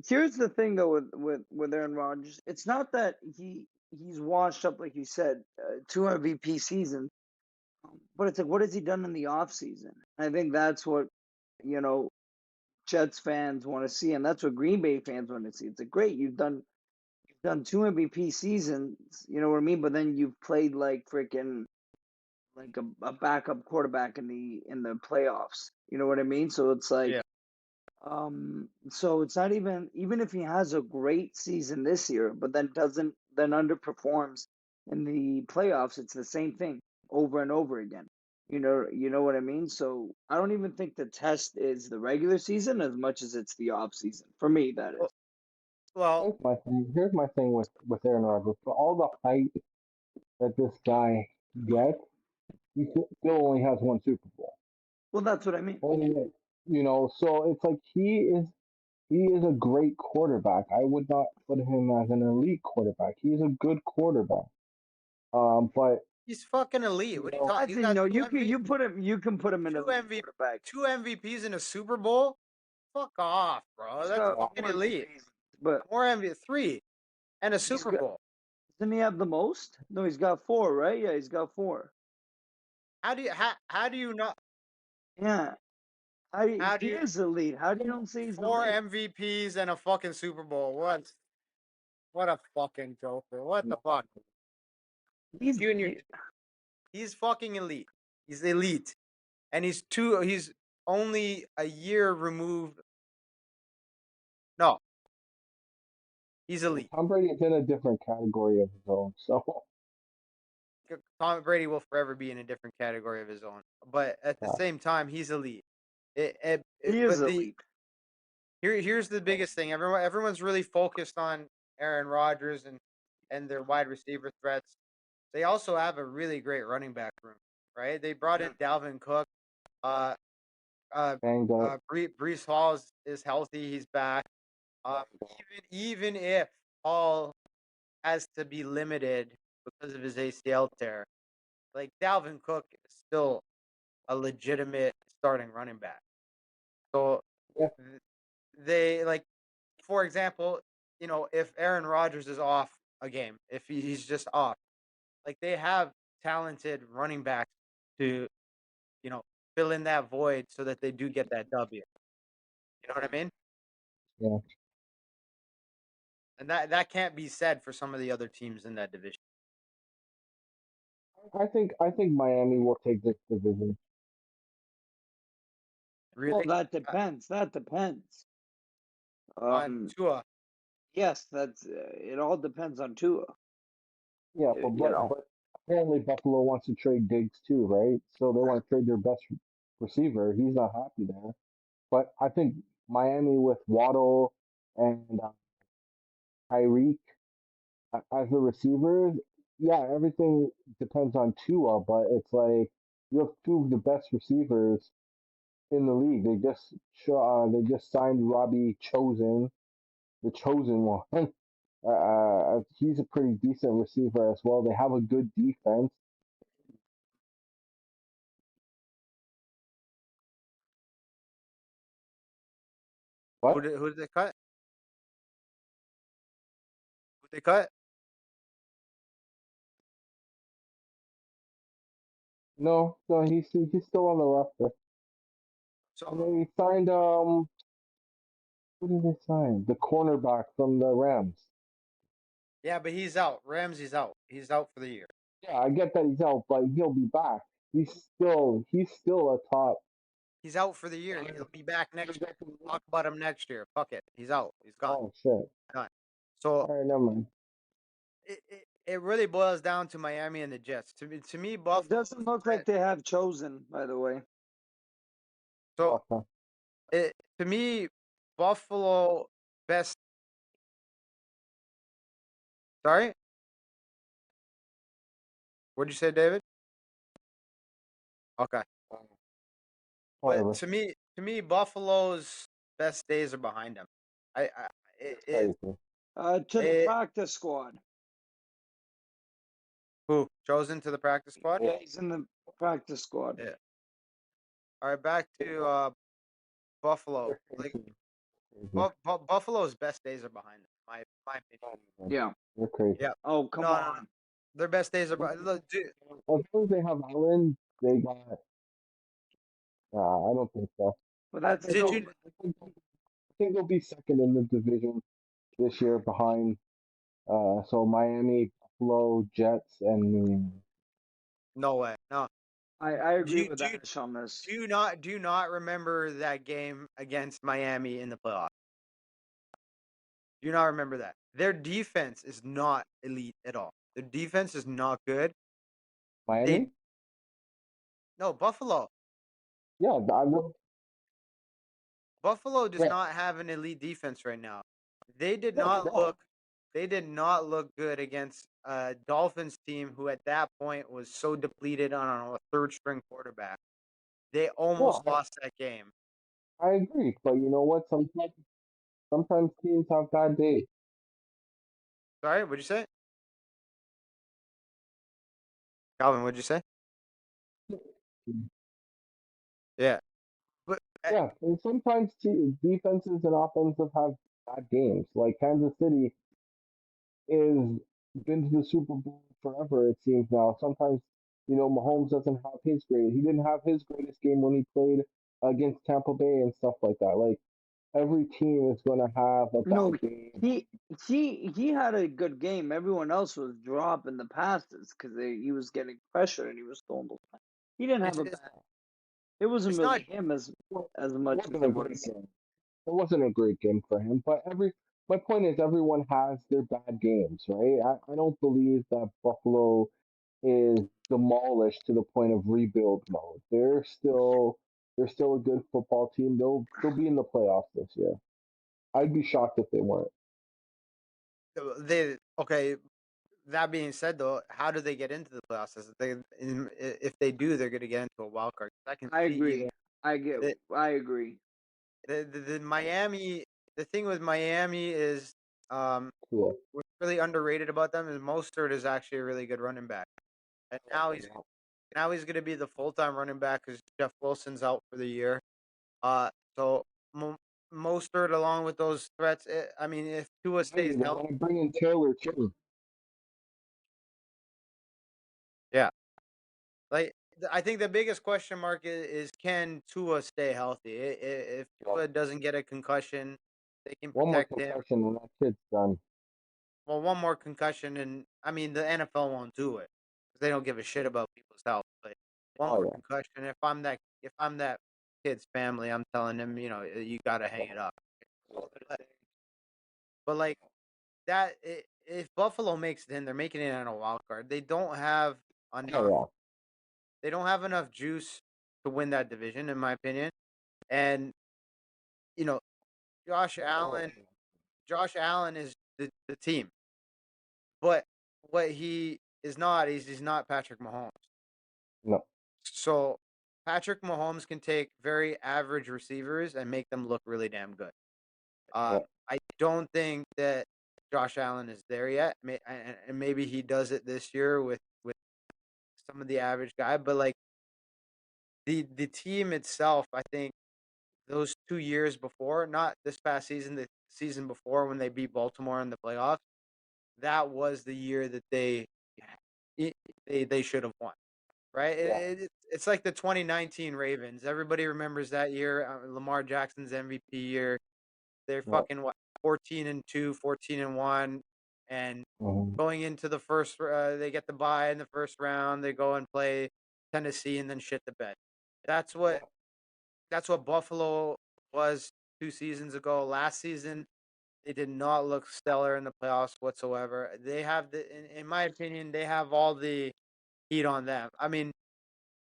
Speaker 4: Here's the thing though with Aaron Rodgers, it's not that he's washed up like you said, 2 MVP seasons, but it's like what has he done in the off season? I think that's what you know Jets fans want to see, and that's what Green Bay fans want to see. It's like great, you've done 2 MVP seasons, you know what I mean? But then you've played like freaking like a backup quarterback in the playoffs. You know what I mean? So it's like
Speaker 1: Yeah.
Speaker 4: so it's not even if he has a great season this year, but then underperforms in the playoffs, it's the same thing over and over again. You know what I mean? So I don't even think the test is the regular season as much as it's the off season. For me, that is.
Speaker 1: Well, well,
Speaker 3: Here's my thing. Here's my thing with Aaron Rodgers. For all the hype that this guy gets, still only has one Super Bowl.
Speaker 4: Well, that's what I mean.
Speaker 3: Only, so it's like he is a great quarterback. I would not put him as an elite quarterback. He's a good quarterback. But
Speaker 1: he's fucking elite.
Speaker 3: you
Speaker 1: What are you
Speaker 3: know,
Speaker 1: talking?
Speaker 4: I
Speaker 1: He's
Speaker 4: think
Speaker 1: got
Speaker 4: no, you can put him in a
Speaker 1: two
Speaker 4: league
Speaker 1: MVP,
Speaker 4: quarterback.
Speaker 1: two MVPs in a Super Bowl. Fuck off, bro.
Speaker 4: He's
Speaker 1: That's
Speaker 4: got
Speaker 3: yeah,
Speaker 1: fucking
Speaker 4: 4
Speaker 1: elite.
Speaker 4: MVPs, but
Speaker 1: More MVP, three, and a
Speaker 4: he's
Speaker 1: Super
Speaker 4: got.
Speaker 1: Bowl.
Speaker 4: Doesn't he have the most? No, he's got 4, right? Yeah, he's got 4.
Speaker 1: How do you not?
Speaker 4: Yeah,
Speaker 1: How do
Speaker 4: he
Speaker 1: you
Speaker 4: is elite. How do you don't say he's
Speaker 1: four
Speaker 4: elite?
Speaker 1: MVPs and a fucking Super Bowl? What a fucking joker. What the fuck?
Speaker 4: He's
Speaker 1: Junior,
Speaker 4: he,
Speaker 1: he's fucking elite. He's elite, and he's only a year removed. No, he's elite.
Speaker 3: Tom Brady's in a different category of his own. So
Speaker 1: Tom Brady will forever be in a different category of his own, but at the
Speaker 3: yeah,
Speaker 1: same time, he's elite.
Speaker 4: he is
Speaker 1: But the
Speaker 4: elite.
Speaker 1: here's the biggest thing. Everyone's really focused on Aaron Rodgers and their wide receiver threats. They also have a really great running back room, right? They brought in
Speaker 4: Mhm.
Speaker 1: Dalvin Cook. Uh, uh,
Speaker 3: banged up.
Speaker 1: Brees Hall is healthy. He's back. Even if Hall has to be limited because of his ACL tear, like Dalvin Cook is still a legitimate starting running back. So
Speaker 3: Yeah,
Speaker 1: they like, for example, if Aaron Rodgers is off a game, if he's just off, like they have talented running backs to, you know, fill in that void so that they do get that W. You know what I mean?
Speaker 3: yeah.
Speaker 1: And that can't be said for some of the other teams in that division.
Speaker 3: I think Miami will take this division.
Speaker 4: Well,
Speaker 1: Really,
Speaker 4: that depends. That depends.
Speaker 1: on
Speaker 4: Um,
Speaker 1: Tua.
Speaker 4: yes, that's it. All depends on Tua.
Speaker 3: Yeah, but
Speaker 4: You
Speaker 3: but
Speaker 4: know,
Speaker 3: but apparently Buffalo wants to trade Diggs too, right? So they want to trade their best receiver. He's not happy there. But I think Miami with Waddle and Tyreek as the receivers, yeah, everything depends on Tua, but it's like you have two of the best receivers in the league. They just signed Robbie Chosen, the chosen one. He's a pretty decent receiver as well. They have a good defense. What?
Speaker 1: Who did they cut? Who they cut?
Speaker 3: No, he's still on the roster.
Speaker 1: So
Speaker 3: And they signed who did they sign? The cornerback from the Rams.
Speaker 1: yeah, but he's out. Ramsey's out. He's out for the year.
Speaker 3: Yeah, I get that he's out, but he'll be back. He's still a top.
Speaker 1: He's out for the year. He'll be back next year. Talk about him next year. Fuck it. He's out. He's gone.
Speaker 3: Oh shit!
Speaker 1: Done. So
Speaker 3: All right, never mind.
Speaker 1: it really boils down to Miami and the Jets. To me,
Speaker 4: it
Speaker 1: Buffalo
Speaker 4: doesn't
Speaker 1: is the
Speaker 4: look
Speaker 1: best.
Speaker 4: like they have chosen. By the way,
Speaker 1: So
Speaker 3: Okay.
Speaker 1: to me, Buffalo best. Sorry, what'd you say, David? Okay, but
Speaker 3: Whatever.
Speaker 1: to me, Buffalo's best days are behind them. I
Speaker 3: That's
Speaker 1: it,
Speaker 3: crazy.
Speaker 4: to the
Speaker 1: it
Speaker 4: practice squad.
Speaker 1: who chosen to the practice squad?
Speaker 4: Yeah, he's in the practice squad.
Speaker 1: Yeah. All right, back to Buffalo.
Speaker 3: They're
Speaker 1: Like
Speaker 3: crazy. Crazy.
Speaker 1: Buffalo's best days are behind them. My opinion.
Speaker 4: Yeah.
Speaker 3: They're crazy.
Speaker 1: Yeah.
Speaker 4: Oh, come
Speaker 1: No.
Speaker 4: on.
Speaker 1: Their best days are
Speaker 3: As
Speaker 1: behind. Look, dude,
Speaker 3: long as they have Allen, they got. I don't think so.
Speaker 4: But
Speaker 3: I,
Speaker 4: that's
Speaker 3: I
Speaker 1: did
Speaker 3: think
Speaker 4: still
Speaker 1: you?
Speaker 3: I think they'll be second in the division this year behind. So Miami, Buffalo, Jets, and
Speaker 1: No way. No.
Speaker 4: I
Speaker 1: Do
Speaker 4: agree
Speaker 1: you
Speaker 4: with
Speaker 1: do you,
Speaker 4: Ash on this.
Speaker 1: do you not remember that game against Miami in the playoffs? Do you not remember that? Their defense is not elite at all. Their defense is not good. They
Speaker 3: Miami.
Speaker 1: no Buffalo.
Speaker 3: Yeah, I know.
Speaker 1: Buffalo does
Speaker 3: Yeah,
Speaker 1: not have an elite defense right now. They did
Speaker 3: no, they
Speaker 1: not
Speaker 3: don't.
Speaker 1: look they did not look good against a Dolphins team who at that point was so depleted on a third string quarterback. They
Speaker 3: No,
Speaker 1: almost lost that game.
Speaker 3: I agree. But you know what? Sometimes teams have bad days.
Speaker 1: Sorry, what'd you say? Calvin, what'd you say? Yeah. But
Speaker 3: Yeah, and sometimes defenses and offensive have bad games. Like Kansas City is been to the Super Bowl forever. It seems now. Sometimes Mahomes doesn't have his great. He didn't have his greatest game when he played against Tampa Bay and stuff like that. Like every team is going to have a
Speaker 4: No,
Speaker 3: bad game.
Speaker 4: he he had a good game. Everyone else was dropping the passes because he was getting pressure and he was throwing those. He didn't have a
Speaker 1: it's
Speaker 4: bad. It wasn't
Speaker 1: it's not
Speaker 4: really him
Speaker 3: Well,
Speaker 4: as
Speaker 3: it
Speaker 4: much as
Speaker 3: wasn't a
Speaker 4: it
Speaker 3: great
Speaker 4: was.
Speaker 3: game. It wasn't a great game for him. But my point is, everyone has their bad games, right? I don't believe that Buffalo is demolished to the point of rebuild mode. They're still a good football team. They'll be in the playoffs this year. I'd be shocked if they weren't.
Speaker 1: they okay. That being said, though, how do they get into the playoffs? If they do, they're going to get into a wild card. I can
Speaker 4: I
Speaker 1: see you.
Speaker 4: agree.
Speaker 1: The,
Speaker 4: I agree.
Speaker 1: the Miami. The thing with Miami is,
Speaker 3: Cool.
Speaker 1: what's really underrated about them is Mostert is actually a really good running back, and now he's going to be the full time running back because Jeff Wilson's out for the year. So Mostert along with those threats. I mean, if Tua
Speaker 3: Maybe
Speaker 1: stays
Speaker 3: they
Speaker 1: healthy,
Speaker 3: want to bring in Taylor too.
Speaker 1: yeah. Like I think the biggest question mark is can Tua stay healthy? If
Speaker 3: Yeah.
Speaker 1: Tua doesn't get a concussion, they can
Speaker 3: One more
Speaker 1: protect him.
Speaker 3: concussion and that kid's done.
Speaker 1: Well, one more concussion, and I mean the NFL won't do it because they don't give a shit about people's health. But one
Speaker 3: Oh
Speaker 1: more
Speaker 3: yeah.
Speaker 1: concussion. If I'm that kid's family, I'm telling him, you got to hang it up. But, but like that, if Buffalo makes it in, they're making it on a wild card. They don't have
Speaker 3: Oh
Speaker 1: enough.
Speaker 3: yeah.
Speaker 1: They don't have enough juice to win that division, in my opinion. And you know, Josh Allen, Josh Allen is the team, but what he is not is he's not Patrick Mahomes.
Speaker 3: No.
Speaker 1: So Patrick Mahomes can take very average receivers and make them look really damn good.
Speaker 3: Yeah.
Speaker 1: I don't think that Josh Allen is there yet, and maybe he does it this year with some of the average guy. But like the team itself, I think those 2 years before, not this past season, the season before when they beat Baltimore in the playoffs, that was the year that they should have won. Right?
Speaker 3: Yeah.
Speaker 1: It's like the 2019 Ravens. Everybody remembers that year, Lamar Jackson's MVP year. They're
Speaker 3: Yeah.
Speaker 1: fucking what 14-2, 14-1, and
Speaker 3: Mhm.
Speaker 1: going into the first, they get the bye in the first round. They go and play Tennessee and then shit the bed. That's what that's what Buffalo was 2 seasons ago. Last season, they did not look stellar in the playoffs whatsoever. They have in my opinion, they have all the heat on them. I mean,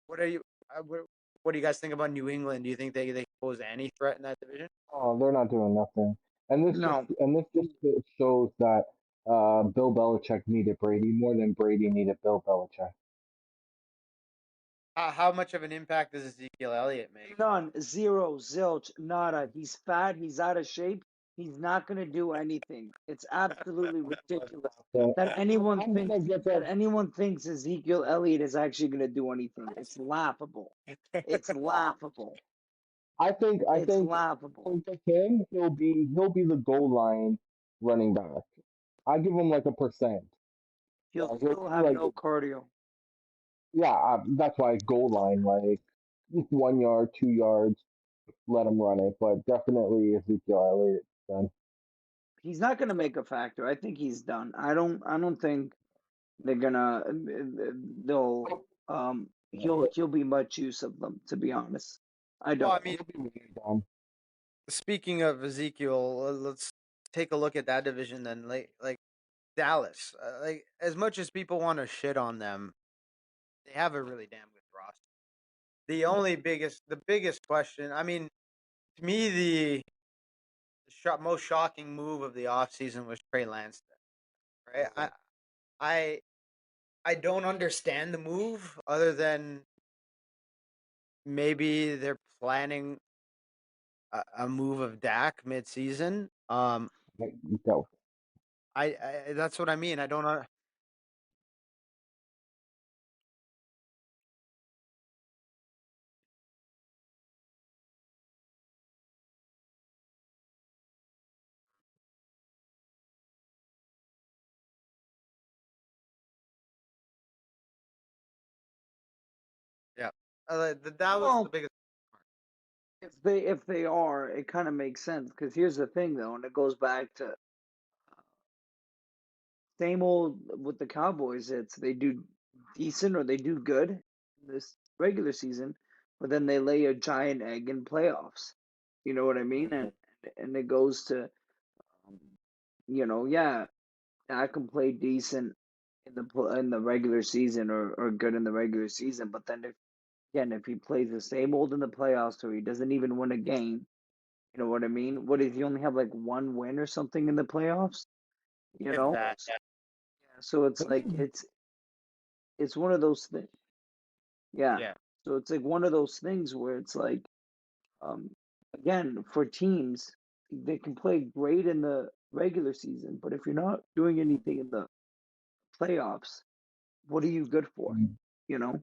Speaker 1: what are you? What do you guys think about New England? Do you think they pose any threat in that division?
Speaker 3: Oh, they're not doing nothing.
Speaker 4: No,
Speaker 3: This just shows that Bill Belichick needed Brady more than Brady needed Bill Belichick.
Speaker 1: How much of an impact does Ezekiel Elliott make?
Speaker 4: none, zero, zilch, nada. He's fat. He's out of shape. He's not gonna do anything. It's absolutely ridiculous
Speaker 3: So
Speaker 4: that anyone
Speaker 3: I'm gonna
Speaker 4: thinks
Speaker 3: get
Speaker 4: that
Speaker 3: that.
Speaker 4: anyone thinks Ezekiel Elliott is actually gonna do anything. It's laughable. It's laughable.
Speaker 3: I
Speaker 4: It's
Speaker 3: think
Speaker 4: laughable.
Speaker 3: with him, he'll be the goal line running back. I give him like a percent.
Speaker 4: He'll
Speaker 3: He'll
Speaker 4: still
Speaker 3: be
Speaker 4: have
Speaker 3: like,
Speaker 4: no cardio.
Speaker 3: yeah, that's why goal line, like 1 yard, 2 yards, let him run it. But definitely Ezekiel Elliott done.
Speaker 4: He's not going to make a factor. I think he's done. I don't think they're gonna. They'll. He'll be much use of them. To be honest, I
Speaker 1: Well, I
Speaker 4: don't.
Speaker 1: mean,
Speaker 3: He'll be really done.
Speaker 1: speaking of Ezekiel, let's take a look at that division then. Like Dallas, like as much as people want to shit on them, they have a really damn good roster. The biggest question. I mean, to me, the most shocking move of the offseason was Trey Lance. Right? I I don't understand the move other than maybe they're planning a move of Dak mid-season.
Speaker 3: Like, that,
Speaker 1: I that's what I mean. I don't know. Yeah, that was the
Speaker 4: Well,
Speaker 1: biggest.
Speaker 4: if they are, it kind of makes sense because here's the thing though, and it goes back to same old with the Cowboys. It's they do decent or they do good in this regular season, but then they lay a giant egg in playoffs. You know what I mean? And it goes to um, yeah, I can play decent in the regular season or good in the regular season, but then if he plays the same old in the playoffs or he doesn't even win a game, you know what I mean? What if you only have like one win or something in the playoffs? You
Speaker 1: If
Speaker 4: know,
Speaker 1: that,
Speaker 4: so it's like it's one of those things. Yeah,
Speaker 1: yeah,
Speaker 4: so it's like one of those things where it's like um, again for teams they can play great in the regular season, but if you're not doing anything in the playoffs, what are you good for? You know?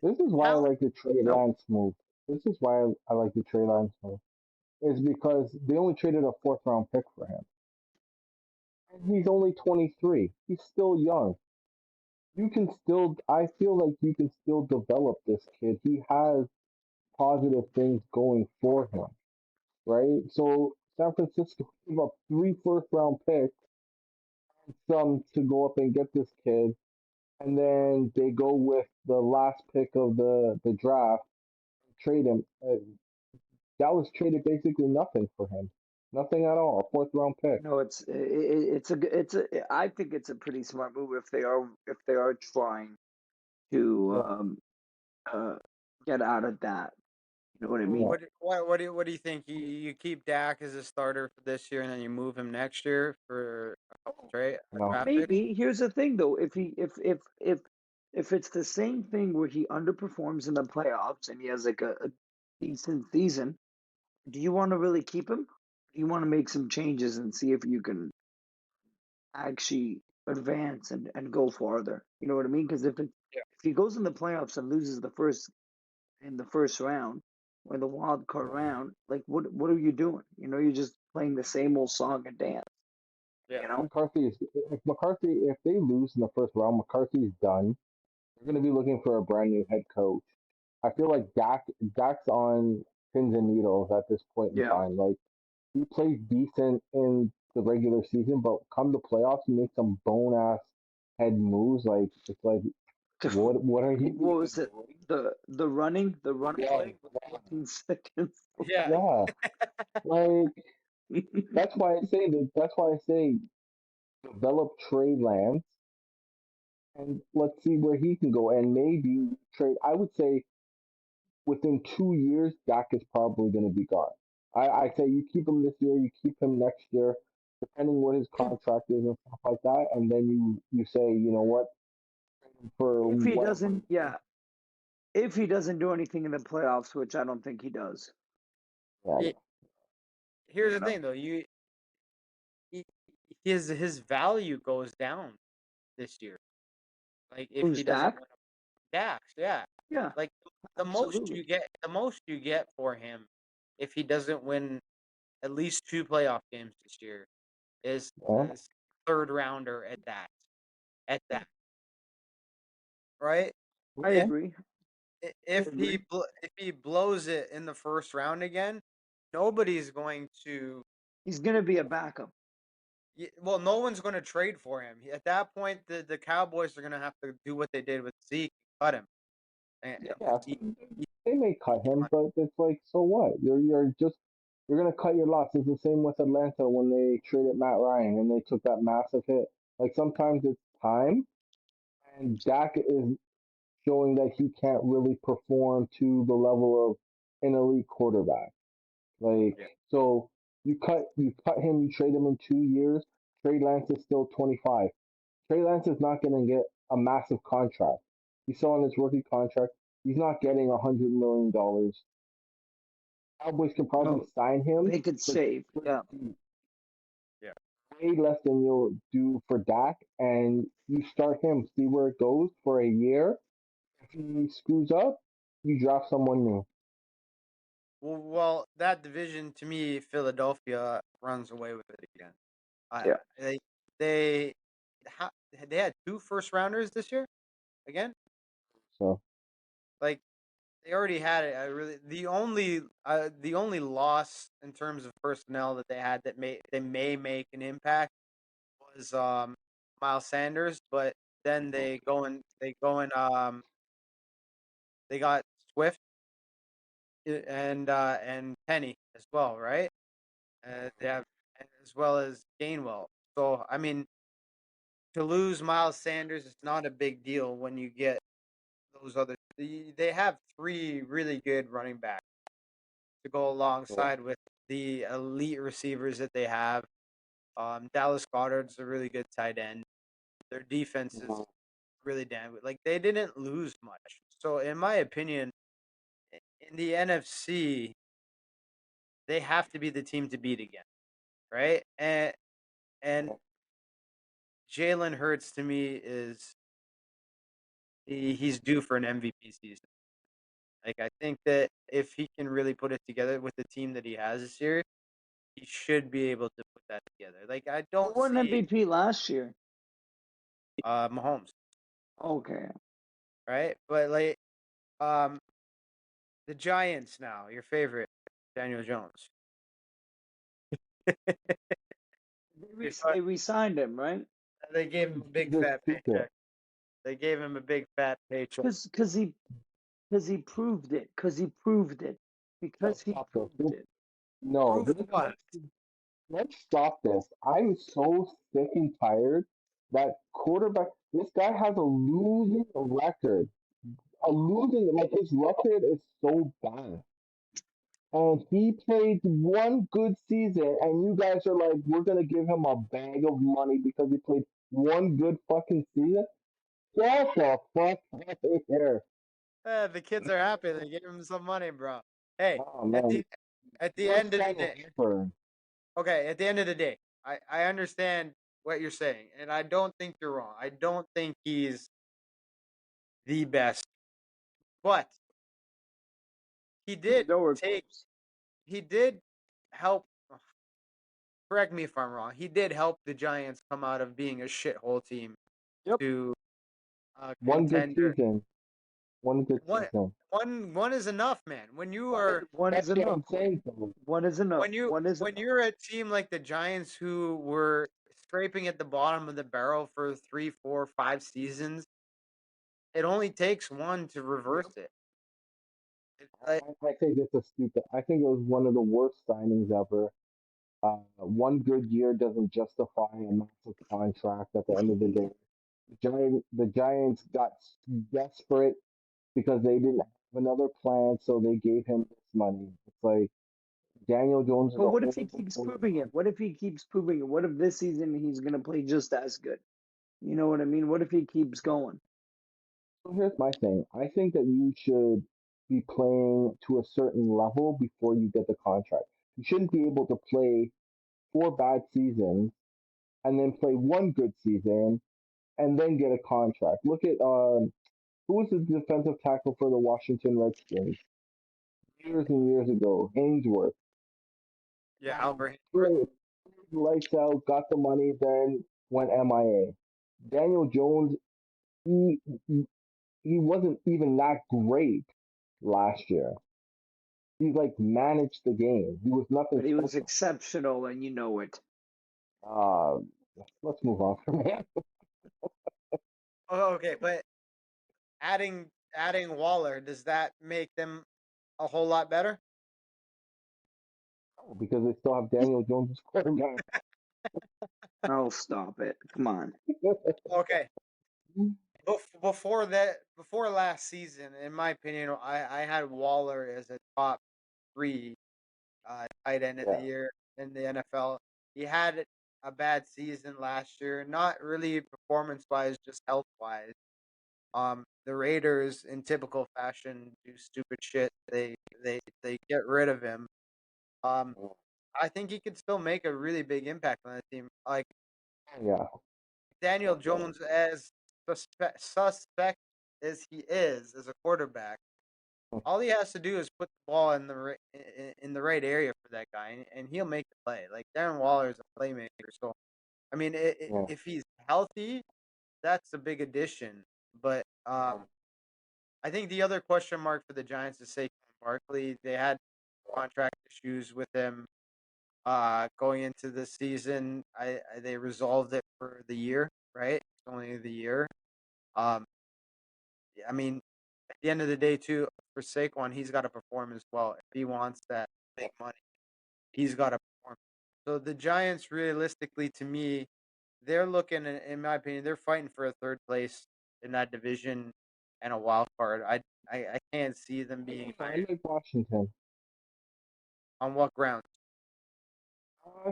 Speaker 3: this is why I
Speaker 1: talent.
Speaker 3: like the Trey
Speaker 1: Nope.
Speaker 3: Lance move. This is why I like the Trey Lance move. Is because they only traded a fourth round pick for him. And he's only 23. He's still young. You can still, I feel like you can still develop this kid. He has positive things going for him, right? So San Francisco gave up three first round picks, some to go up and get this kid, and then they go with the last pick of the draft, trade him. Dallas traded basically nothing for him, nothing at all. A fourth round pick.
Speaker 4: No, I think it's a pretty smart move if they are trying to
Speaker 3: Yeah.
Speaker 4: uh get out of that. You know what I mean?
Speaker 3: Yeah.
Speaker 1: What do you think? You keep Dak as a starter for this year, and then you move him next year for a
Speaker 3: No.
Speaker 1: draft pick.
Speaker 4: Maybe. Here's the thing though, if it's the same thing where he underperforms in the playoffs and he has like a decent season, do you want to really keep him? Do you want to make some changes and see if you can actually advance and go farther? You know what I mean? Because if he goes in the playoffs and loses the first round or the wild card round, like what are you doing? You're just playing the same old song and dance.
Speaker 1: Yeah,
Speaker 4: You know?
Speaker 3: If they lose in the first round, McCarthy's done. They're going to be looking for a brand new head coach. I feel like Dak's on pins and needles at this point in
Speaker 4: Yeah.
Speaker 3: time. Like he plays decent in the regular season, but come the playoffs, he makes some bone ass head moves. Like it's like, what are you
Speaker 4: What
Speaker 3: even
Speaker 4: was it?
Speaker 3: doing?
Speaker 4: The running
Speaker 3: Yeah,
Speaker 4: play with 14 seconds.
Speaker 1: yeah.
Speaker 3: yeah. Like that's why I say develop Trey Lance and let's see where he can go. And maybe trade. I would say within 2 years, Dak is probably going to be gone. I say you keep him this year, you keep him next year, depending what his contract is and stuff like that, and then you say, you know what, for
Speaker 4: If he
Speaker 3: whatever.
Speaker 4: doesn't, yeah, if he doesn't do anything in the playoffs, which I don't think he does,
Speaker 3: Yeah,
Speaker 1: It, here's
Speaker 4: you
Speaker 1: the
Speaker 4: know,
Speaker 1: thing, though. He, his value goes down this year. Like if
Speaker 4: who's
Speaker 1: he doesn't
Speaker 4: Dak?
Speaker 1: win a Dax, yeah.
Speaker 4: Yeah,
Speaker 1: Like
Speaker 4: absolutely.
Speaker 1: the most you get for him, if he doesn't win at least two playoff games this year, is
Speaker 3: Yeah,
Speaker 1: a third rounder at that. At that, right?
Speaker 4: I
Speaker 1: If
Speaker 4: agree. I agree.
Speaker 1: if he blows it in the first round again, nobody's going to.
Speaker 4: He's gonna be a backup.
Speaker 1: Well, no one's going to trade for him. At that point, the Cowboys are going to have to do what they did with Zeke, cut him,
Speaker 4: Yeah.
Speaker 1: and
Speaker 3: yeah. They may cut him, but it's like, so what? You're gonna cut your loss. It's the same with Atlanta when they traded Matt Ryan and they took that massive hit. Like sometimes it's time, and Dak is showing that he can't really perform to the level of an elite quarterback. Like
Speaker 1: yeah.
Speaker 3: so, you cut him, you trade him in 2 years. Trey Lance is still 25. Trey Lance is not going to get a massive contract. He's still on his rookie contract. He's not getting $100 million. Cowboys can probably
Speaker 4: No,
Speaker 3: sign him
Speaker 4: they could
Speaker 3: for
Speaker 4: save. Yeah.
Speaker 1: Yeah.
Speaker 3: way less than you'll do for Dak, and you start him, see where it goes for a year. If he screws up, you draft someone new.
Speaker 1: Well, that division to me, Philadelphia runs away with it again. I
Speaker 4: Yeah.
Speaker 1: they how, they had two first rounders this year again.
Speaker 3: So
Speaker 1: Like they already had it. I really the only loss in terms of personnel that they had that may make an impact was Miles Sanders, but then they got Swift and Penny as well, right? They have as well as Gainwell. So I mean, to lose Miles Sanders is not a big deal when you get those other. They have three really good running backs to go alongside with the elite receivers that they have. Dallas Goddard's a really good tight end. Their defense is really damn good. Like they didn't lose much. So in my opinion, in the NFC, they have to be the team to beat again, right? And Jalen Hurts to me is he's due for an MVP season. Like I think that if he can really put it together with the team that he has this year, he should be able to put that together. Like I
Speaker 4: Who
Speaker 1: don't
Speaker 4: won
Speaker 1: see
Speaker 4: MVP last year?
Speaker 1: Mahomes,
Speaker 4: Okay.
Speaker 1: right? But like um the Giants now, your favorite, Daniel Jones. Your
Speaker 4: They re-signed him, right?
Speaker 1: They gave him a big
Speaker 3: this
Speaker 1: fat
Speaker 3: stupid.
Speaker 1: paycheck. They gave him a big fat paycheck.
Speaker 4: Because he proved it. Because he proved it.
Speaker 3: Let's
Speaker 4: Because he
Speaker 3: stop this.
Speaker 4: proved it.
Speaker 3: No,
Speaker 1: Prove what?
Speaker 3: let's stop this. I'm so sick and tired that quarterback. This guy has a losing record. A losing, like his record is so bad. And he played one good season, and you guys are like, we're gonna give him a bag of money because he played one good fucking season. Get the fuck out of here!
Speaker 1: The kids are happy. They gave him some money, bro. Hey,
Speaker 3: Oh
Speaker 1: at
Speaker 3: man,
Speaker 1: the
Speaker 3: worst
Speaker 1: end of the
Speaker 3: signing
Speaker 1: day,
Speaker 3: ever.
Speaker 1: okay, at the end of the day, I understand what you're saying, and I don't think you're wrong. I don't think he's the best, but he
Speaker 4: He's
Speaker 1: did
Speaker 4: nowhere
Speaker 1: take
Speaker 4: close.
Speaker 1: he did help. Correct me if I'm wrong. He did help the Giants come out of being a shithole team
Speaker 4: Yep.
Speaker 1: to a
Speaker 3: One good
Speaker 1: contender.
Speaker 3: season. One good
Speaker 1: One
Speaker 3: season.
Speaker 1: one is enough, man. When you
Speaker 3: But
Speaker 1: are
Speaker 4: One is
Speaker 3: that's what
Speaker 4: enough.
Speaker 3: I'm saying though.
Speaker 4: One is enough. One is
Speaker 1: when
Speaker 4: enough.
Speaker 1: you're a team like the Giants who were scraping at the bottom of the barrel for 3, 4, 5 seasons, it only takes one to reverse it. Like,
Speaker 3: I think it's a stupid. I think it was one of the worst signings ever. One good year doesn't justify a massive contract at the end of the day. The Giants got desperate because they didn't have another plan, so they gave him this money. It's like Daniel Jones is
Speaker 4: But
Speaker 3: a
Speaker 4: what if he
Speaker 3: horrible
Speaker 4: keeps proving
Speaker 3: quarterback.
Speaker 4: it? What if he keeps proving it? What if this season he's gonna play just as good? You know what I mean? What if he keeps going?
Speaker 3: So here's my thing. I think that you should be playing to a certain level before you get the contract. You shouldn't be able to play four bad seasons and then play one good season and then get a contract. Look at Who was the defensive tackle for the Washington Redskins years and years ago? Ainsworth.
Speaker 1: Yeah, Albert Haynesworth.
Speaker 3: Played lights out, got the money, then went MIA. Daniel Jones, he he wasn't even that great last year. He like managed the game. He was nothing
Speaker 4: But he was
Speaker 3: special.
Speaker 4: exceptional, and you know it.
Speaker 3: Uh, let's move on from that.
Speaker 1: Oh, okay, but adding Waller, does that make them a whole lot better?
Speaker 3: Because they still have Daniel Jones as quarterback.
Speaker 4: Oh, stop it! Come on.
Speaker 1: Okay, before last season, in my opinion, I had Waller as a top three tight end of the
Speaker 3: Yeah,
Speaker 1: year in the NFL. He had a bad season last year, not really performance wise, just health wise. The Raiders, in typical fashion, do stupid shit. They get rid of him. Um, I think he could still make a really big impact on the team. Like
Speaker 3: yeah,
Speaker 1: Daniel Jones, as suspect as he is as a quarterback, all he has to do is put the ball in the right area for that guy, and he'll make the play. Like Darren Waller is a playmaker, so I mean,
Speaker 3: yeah.
Speaker 1: if he's healthy, that's a big addition. But I think the other question mark for the Giants is Saquon Barkley. They had contract issues with him going into the season. They resolved it for the year, right? It's only the year. Um, I mean, at the end of the day, too, for Saquon, he's got to perform as well. If he wants that big money, he's got to perform. So the Giants, realistically, to me, they're looking, in my opinion, they're fighting for a third place in that division and a wild card. I can't see them being
Speaker 3: I
Speaker 1: higher.
Speaker 3: like Washington.
Speaker 1: On what grounds?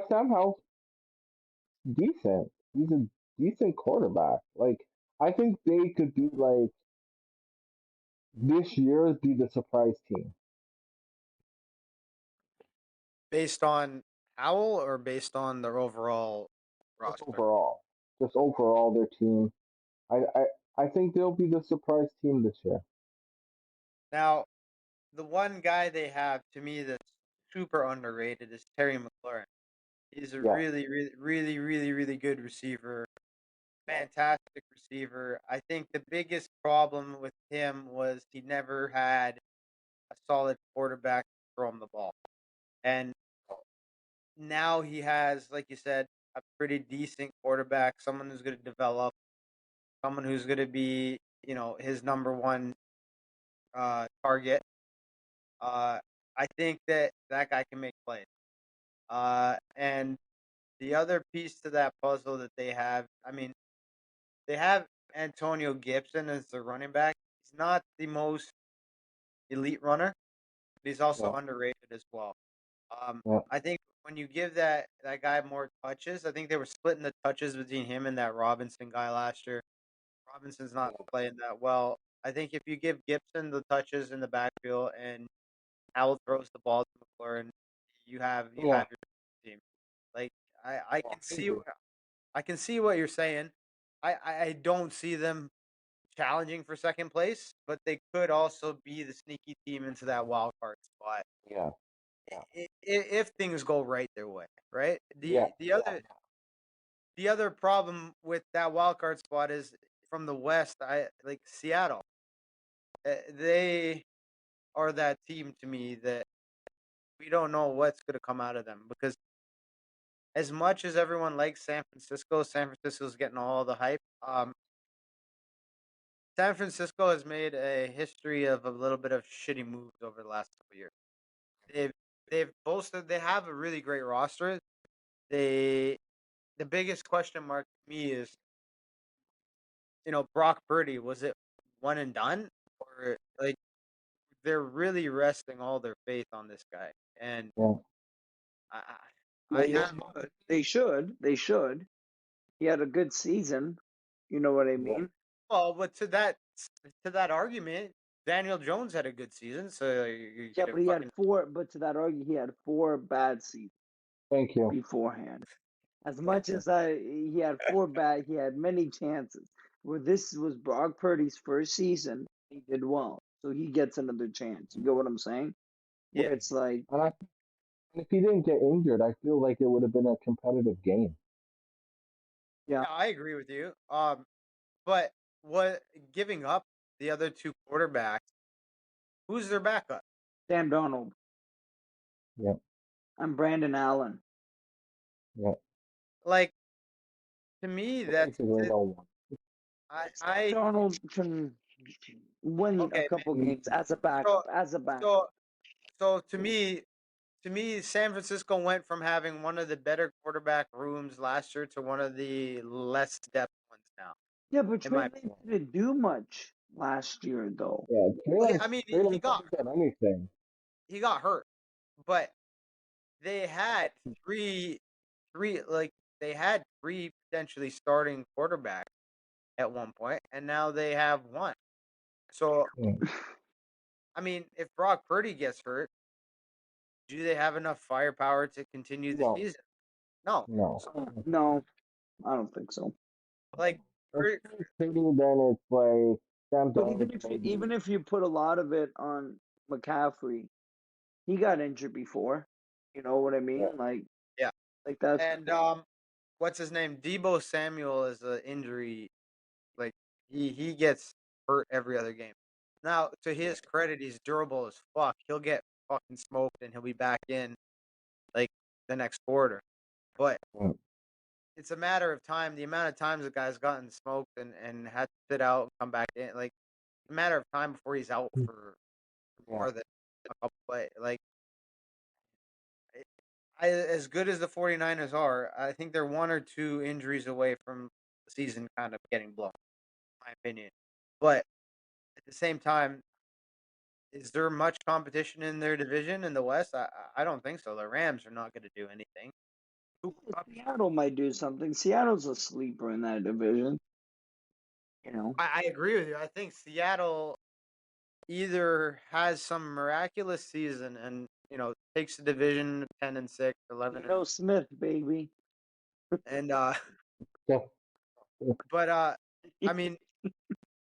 Speaker 3: Sam Howell's decent. He's a decent quarterback. Like I think they could be like this year be the surprise team.
Speaker 1: Based on Howell or based on their overall
Speaker 3: Just
Speaker 1: roster?
Speaker 3: overall, just overall their team. I think they'll be the surprise team this year.
Speaker 1: Now, the one guy they have to me that's super underrated is Terry McLaurin. He's a
Speaker 3: Yeah,
Speaker 1: really good receiver, fantastic receiver. I think the biggest problem with him was he never had a solid quarterback to throw him the ball. And now he has, like you said, a pretty decent quarterback, someone who's going to develop, someone who's going to be, his number one target. Uh, I think that guy can make plays. And the other piece to that puzzle that they have, I mean, they have Antonio Gibson as the running back. He's not the most elite runner, but he's also
Speaker 3: yeah,
Speaker 1: underrated as well.
Speaker 3: yeah,
Speaker 1: I think when you give that guy more touches, I think they were splitting the touches between him and that Robinson guy last year. Robinson's not playing that well. I think if you give Gibson the touches in the backfield and Howell throws the ball to McLaurin, you
Speaker 3: yeah.
Speaker 1: have your team. Like I
Speaker 3: Yeah,
Speaker 1: can
Speaker 3: I
Speaker 1: see
Speaker 3: agree.
Speaker 1: I can see what you're saying. I don't see them challenging for second place, but they could also be the sneaky team into that wild card spot
Speaker 3: Yeah, yeah,
Speaker 1: if things go right their way. Right.
Speaker 3: yeah,
Speaker 1: The other problem with that wild card spot is from the West. I like Seattle. They are that team to me that we don't know what's going to come out of them because as much as everyone likes San Francisco's getting all the hype. San Francisco has made a history of a little bit of shitty moves over the last couple of years. They've they have a really great roster. They The biggest question mark to me is, Brock Purdy, was it one and done? Or like they're really resting all their faith on this guy. And
Speaker 3: yeah,
Speaker 1: I I
Speaker 4: Well,
Speaker 1: I
Speaker 4: they
Speaker 1: have
Speaker 4: should. They should. They should. He had a good season. You know what I
Speaker 3: yeah.
Speaker 4: mean?
Speaker 1: well, but to that argument, Daniel Jones had a good season, so you're
Speaker 4: Yeah,
Speaker 1: gonna
Speaker 4: but he had
Speaker 1: fucking
Speaker 4: four. But to that argument, he had four bad seasons
Speaker 3: Thank you.
Speaker 4: beforehand. As
Speaker 3: Thank
Speaker 4: much
Speaker 3: you.
Speaker 4: as he had four bad, he had many chances. where this was Brock Purdy's first season, he did well, so he gets another chance. You get what I'm saying?
Speaker 1: Yeah,
Speaker 4: Where it's like,
Speaker 3: And if he didn't get injured, I feel like it would have been a competitive game.
Speaker 4: yeah,
Speaker 1: yeah, I agree with you. But what giving up the other two quarterbacks? Who's their backup?
Speaker 4: Sam Donald
Speaker 3: Yeah,
Speaker 4: and Brandon Allen.
Speaker 3: yeah.
Speaker 1: Like to me, that's
Speaker 3: Basically, no one.
Speaker 4: Sam Donald can win a
Speaker 1: okay.
Speaker 4: couple games as a
Speaker 1: So
Speaker 4: backup. As a backup.
Speaker 1: so so to me, San Francisco went from having one of the better quarterback rooms last year to one of the less depth ones now.
Speaker 4: Yeah, but
Speaker 1: In
Speaker 4: Trey
Speaker 1: my
Speaker 4: Lance didn't do much last year, though.
Speaker 3: Yeah,
Speaker 1: I mean,
Speaker 3: Trey
Speaker 1: he
Speaker 3: Lance
Speaker 1: got
Speaker 3: hasn't done anything.
Speaker 1: hurt, but they had three three like they had three potentially starting quarterbacks at one point, and now they have one. So
Speaker 3: Yeah.
Speaker 1: I mean, if Brock Purdy gets hurt, do they have enough firepower to continue the
Speaker 3: No,
Speaker 1: season? No.
Speaker 3: no.
Speaker 1: So
Speaker 4: No, I don't think so.
Speaker 1: like,
Speaker 3: If he's Payton, then it's like Sam
Speaker 4: But
Speaker 3: Darnold maybe.
Speaker 4: even if you put a lot of it on McCaffrey, he got injured before. You know what I
Speaker 3: Yeah,
Speaker 4: mean?
Speaker 1: yeah,
Speaker 4: Like that's
Speaker 1: and what's his name? Debo Samuel is an injury. Like he gets hurt every other game. Now, to his credit, he's durable as fuck. He'll get fucking smoked and he'll be back in like the next quarter. But
Speaker 3: yeah,
Speaker 1: it's a matter of time. The amount of times the guy's gotten smoked and had to sit out and come back in, like it's a matter of time before he's out for
Speaker 3: yeah.
Speaker 1: more than a couple play. Like as good as the 49ers are, I think they're one or two injuries away from the season kind of getting blown, in my opinion. But at the same time, is there much competition in their division in the West? I don't think so. The Rams are not going to do anything. Cooper Kupp,
Speaker 4: Seattle might do something. Seattle's a sleeper in that division. You know,
Speaker 1: I agree with you. I think Seattle either has some miraculous season and takes the division 10-6, 11
Speaker 4: Geno Smith, baby.
Speaker 1: and
Speaker 3: So,
Speaker 1: but I mean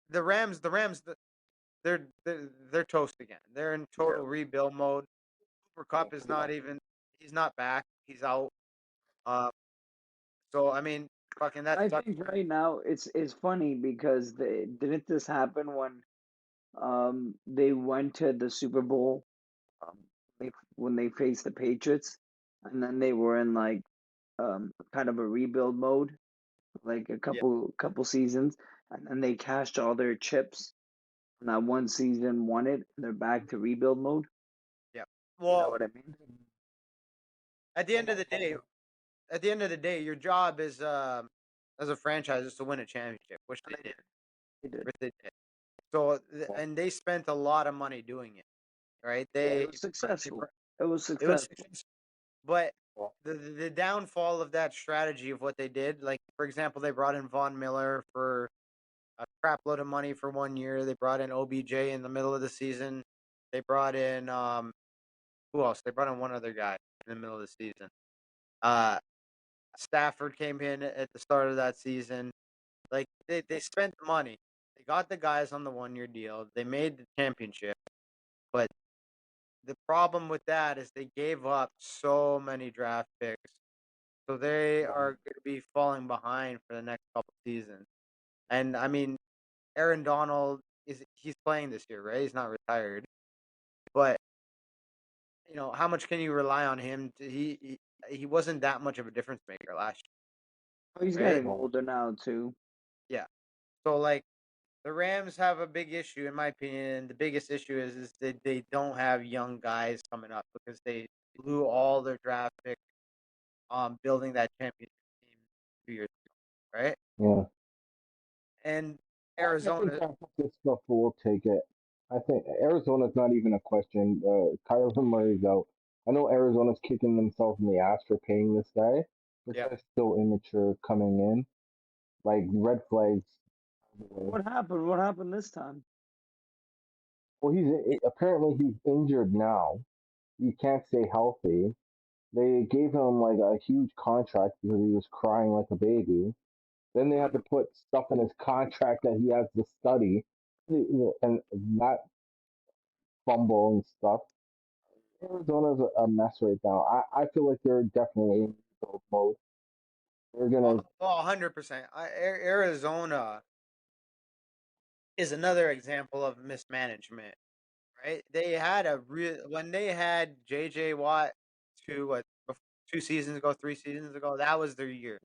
Speaker 1: the Rams they're toast again. They're in total rebuild mode. Cooper Cup is not even he's not back. He's out. Uh, so I mean, fucking that
Speaker 4: I
Speaker 1: sucks.
Speaker 4: think right now it's funny because didn't this happen when they went to the Super Bowl um when they faced the Patriots, and then they were in like kind of a rebuild mode, like a
Speaker 1: Yeah,
Speaker 4: couple seasons, and then they cashed all their chips and that one season, won it, and they're back to rebuild mode.
Speaker 1: yeah.
Speaker 4: You know
Speaker 1: Well,
Speaker 4: what I mean?
Speaker 1: at the end of the day, your job is as a franchise is to win a championship, which
Speaker 4: And
Speaker 1: they
Speaker 4: they
Speaker 1: did.
Speaker 4: did. They did.
Speaker 1: Which they did. So and they spent a lot of money doing it, right?
Speaker 4: Yeah, it
Speaker 1: They
Speaker 4: was successful. It was
Speaker 1: it was
Speaker 4: successful.
Speaker 1: successful. But the downfall of that strategy of what they did, like for example, they brought in Von Miller for a crap load of money for 1 year. They brought in OBJ in the middle of the season. They brought in who else? They brought in one other guy in the middle of the season. Uh Stafford came in at the start of that season. Like they spent the money. They got the guys on the 1 year deal. They made the championship. But the problem with that is they gave up so many draft picks. So they are going to be falling behind for the next couple seasons. And I mean, Aaron Donald he's playing this year, right? He's not retired. But how much can you rely on him? He wasn't that much of a difference maker last
Speaker 4: Oh, he's
Speaker 1: year, right?
Speaker 4: getting older now too.
Speaker 1: Yeah. So like the Rams have a big issue, in my opinion. The biggest issue is that they don't have young guys coming up because they blew all their draft picks building that championship team 2 years ago, right?
Speaker 3: yeah.
Speaker 1: And
Speaker 3: I think
Speaker 1: Arizona,
Speaker 3: San Francisco will take it. I think Arizona's not even a question. Kyler Murray's out. I know Arizona's kicking themselves in the ass for paying this guy, but
Speaker 1: yeah,
Speaker 3: they're still immature coming in. Like red flags.
Speaker 4: What happened? What happened this time?
Speaker 3: Well, apparently he's injured now. He can't stay healthy. They gave him like a huge contract because he was crying like a baby. Then they had to put stuff in his contract that he has to study, and that fumble and stuff. Arizona's a mess right now. I feel like they're definitely in rebuild mode. They're gonna.
Speaker 1: Well, 100%. Arizona is another example of mismanagement, right? They had a real when they had JJ Watt two what 2 seasons ago, 3 seasons ago. That was their year.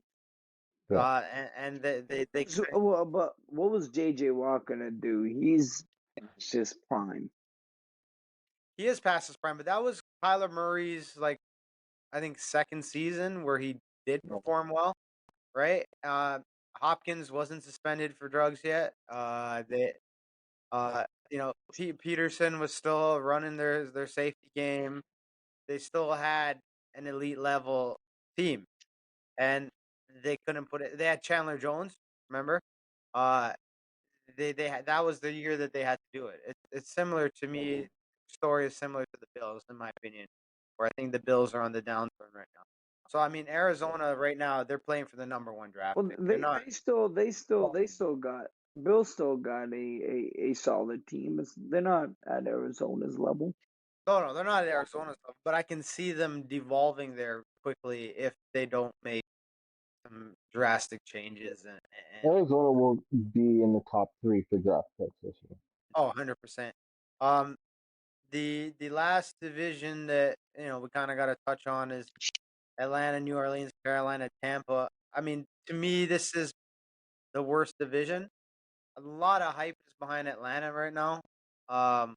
Speaker 3: Yeah.
Speaker 1: And they
Speaker 4: So,
Speaker 1: couldn't.
Speaker 4: well, but what was JJ Watt gonna do? He's past his prime.
Speaker 1: He is past his prime, but that was Kyler Murray's like I think second season where he did perform well, right? Hopkins wasn't suspended for drugs yet. Peterson was still running their safety game. They still had an elite level team, and they couldn't put it. They had Chandler Jones, remember? Uh, they had that was the year that they had to do it. It's similar to me. Story is similar to the Bills, in my opinion, where I think the Bills are on the downturn right now. So I mean, Arizona right now they're playing for the number one draft
Speaker 4: Well,
Speaker 1: pick. They're not.
Speaker 4: they still got Bill still got a solid team. They're not at Arizona's level.
Speaker 1: No, they're not at Arizona stuff, but I can see them devolving there quickly if they don't make some drastic changes and
Speaker 3: Arizona will be in the top three for draft picks this year.
Speaker 1: oh, 100%. Um, the last division that we kind of got to touch on is Atlanta, New Orleans, Carolina, Tampa. I mean, to me, this is the worst division. A lot of hype is behind Atlanta right now. Um,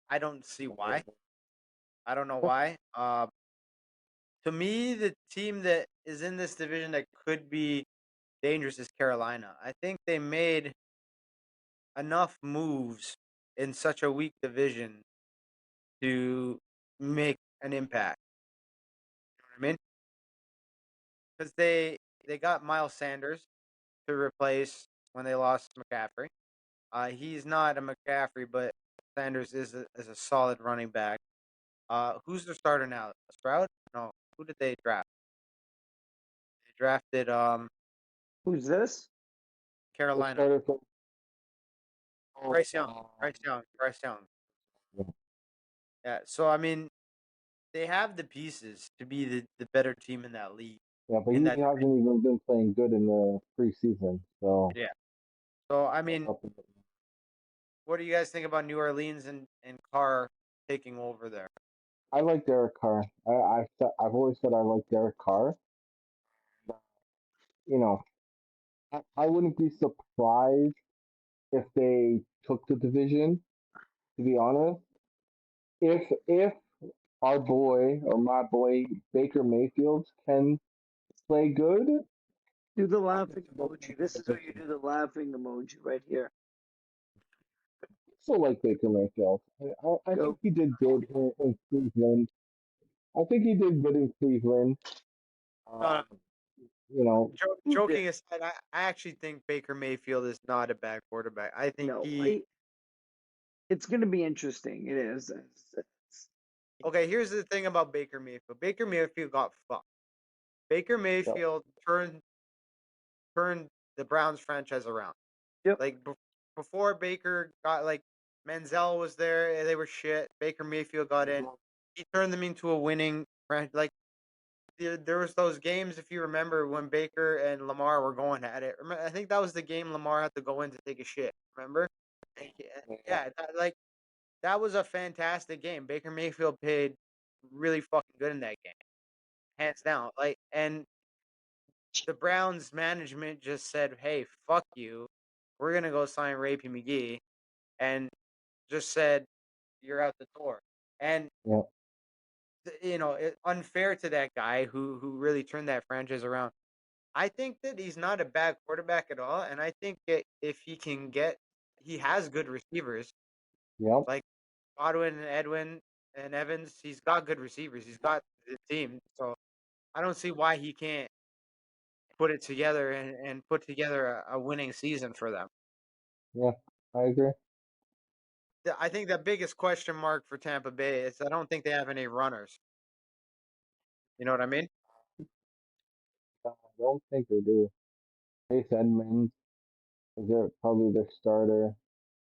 Speaker 1: I don't see why. I don't know why. To me, the team that is in this division that could be dangerous is Carolina. I think they made enough moves in such a weak division to make an impact. You know what I mean? Because they got Miles Sanders to replace when they lost McCaffrey. He's not a McCaffrey, but Sanders is a solid running back. Who's their starter now? Stroud? No. Who did they draft? They drafted
Speaker 4: Who's this?
Speaker 3: The
Speaker 1: Carolina.
Speaker 3: starter for
Speaker 1: Bryce Young. Bryce Young. Bryce Young. Yeah. So I mean, they have the pieces to be the better team in that league.
Speaker 3: yeah, but
Speaker 1: In
Speaker 3: he
Speaker 1: that
Speaker 3: hasn't even been playing good in the preseason. So
Speaker 1: yeah. So I mean, what do you guys think about New Orleans and Carr taking over there?
Speaker 3: I like Derek Carr. I've always said I like Derek Carr. You know, I wouldn't be surprised if they took the division. To be honest, if our boy or my boy Baker Mayfield can play good,
Speaker 4: Do the
Speaker 3: I think
Speaker 4: laughing
Speaker 3: they're both
Speaker 4: emoji.
Speaker 3: gonna take
Speaker 4: This
Speaker 3: the
Speaker 4: is how you
Speaker 3: division.
Speaker 4: do the laughing emoji right here.
Speaker 3: Still like Baker Mayfield. I think
Speaker 4: Go.
Speaker 3: he did good in Cleveland. I think he did good in Cleveland.
Speaker 1: No,
Speaker 3: Um, you know,
Speaker 4: Who did?
Speaker 1: joking aside, I actually think Baker Mayfield is not a bad quarterback. I think
Speaker 4: No,
Speaker 1: he.
Speaker 4: it's going to be interesting. It is.
Speaker 1: Okay, here's the thing about Baker Mayfield. Baker Mayfield got fucked. Baker
Speaker 3: yeah,
Speaker 1: Mayfield turned the Browns franchise around.
Speaker 4: Yep.
Speaker 1: Like before Baker got like Manziel was there, they were shit. Baker Mayfield got in. He turned them into a winning like there was those games if you remember when Baker and Lamar were going at it. Remember, I think that was the game Lamar had to go in to take a shit. Remember? Yeah, that was a fantastic game. Baker Mayfield played really fucking good in that game, hands down. Like, and the Browns management just said, "Hey, fuck you. We're gonna go sign Rapey McGee," and just said, "You're out the door." And
Speaker 3: yeah,
Speaker 1: unfair to that guy who really turned that franchise around. I think that he's not a bad quarterback at all, and I think that if he has good receivers
Speaker 3: yeah,
Speaker 1: like Godwin and Edwin and Evans. He's got good receivers. He's got the team, so I don't see why he can't put it together and put together a winning season for them.
Speaker 3: yeah. I agree.
Speaker 1: I think the biggest question mark for Tampa Bay is I don't think they have any runners. You know what I mean?
Speaker 3: I don't think they do. Chase Edmonds is probably their starter.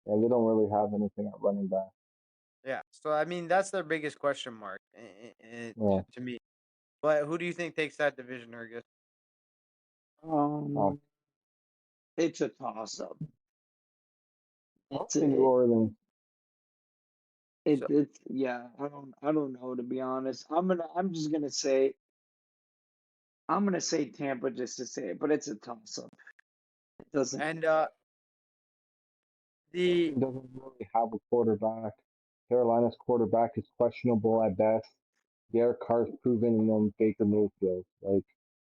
Speaker 3: And they don't really have anything at running back.
Speaker 1: Yeah. So I mean, that's their biggest question mark
Speaker 3: Yeah.
Speaker 1: to me. But who do you think takes that division, Ergys?
Speaker 3: Uh,
Speaker 4: Um, it's a toss up. It's
Speaker 3: Probably New
Speaker 4: a,
Speaker 3: Orleans.
Speaker 1: So
Speaker 4: it's yeah. I don't know, to be honest. I'm gonna say Tampa just to say it, but it's a toss up. It doesn't.
Speaker 1: and the
Speaker 3: Houston doesn't really have a quarterback. Carolina's quarterback is questionable at best. Derek Carr's proven, and then Baker Mayfield. Like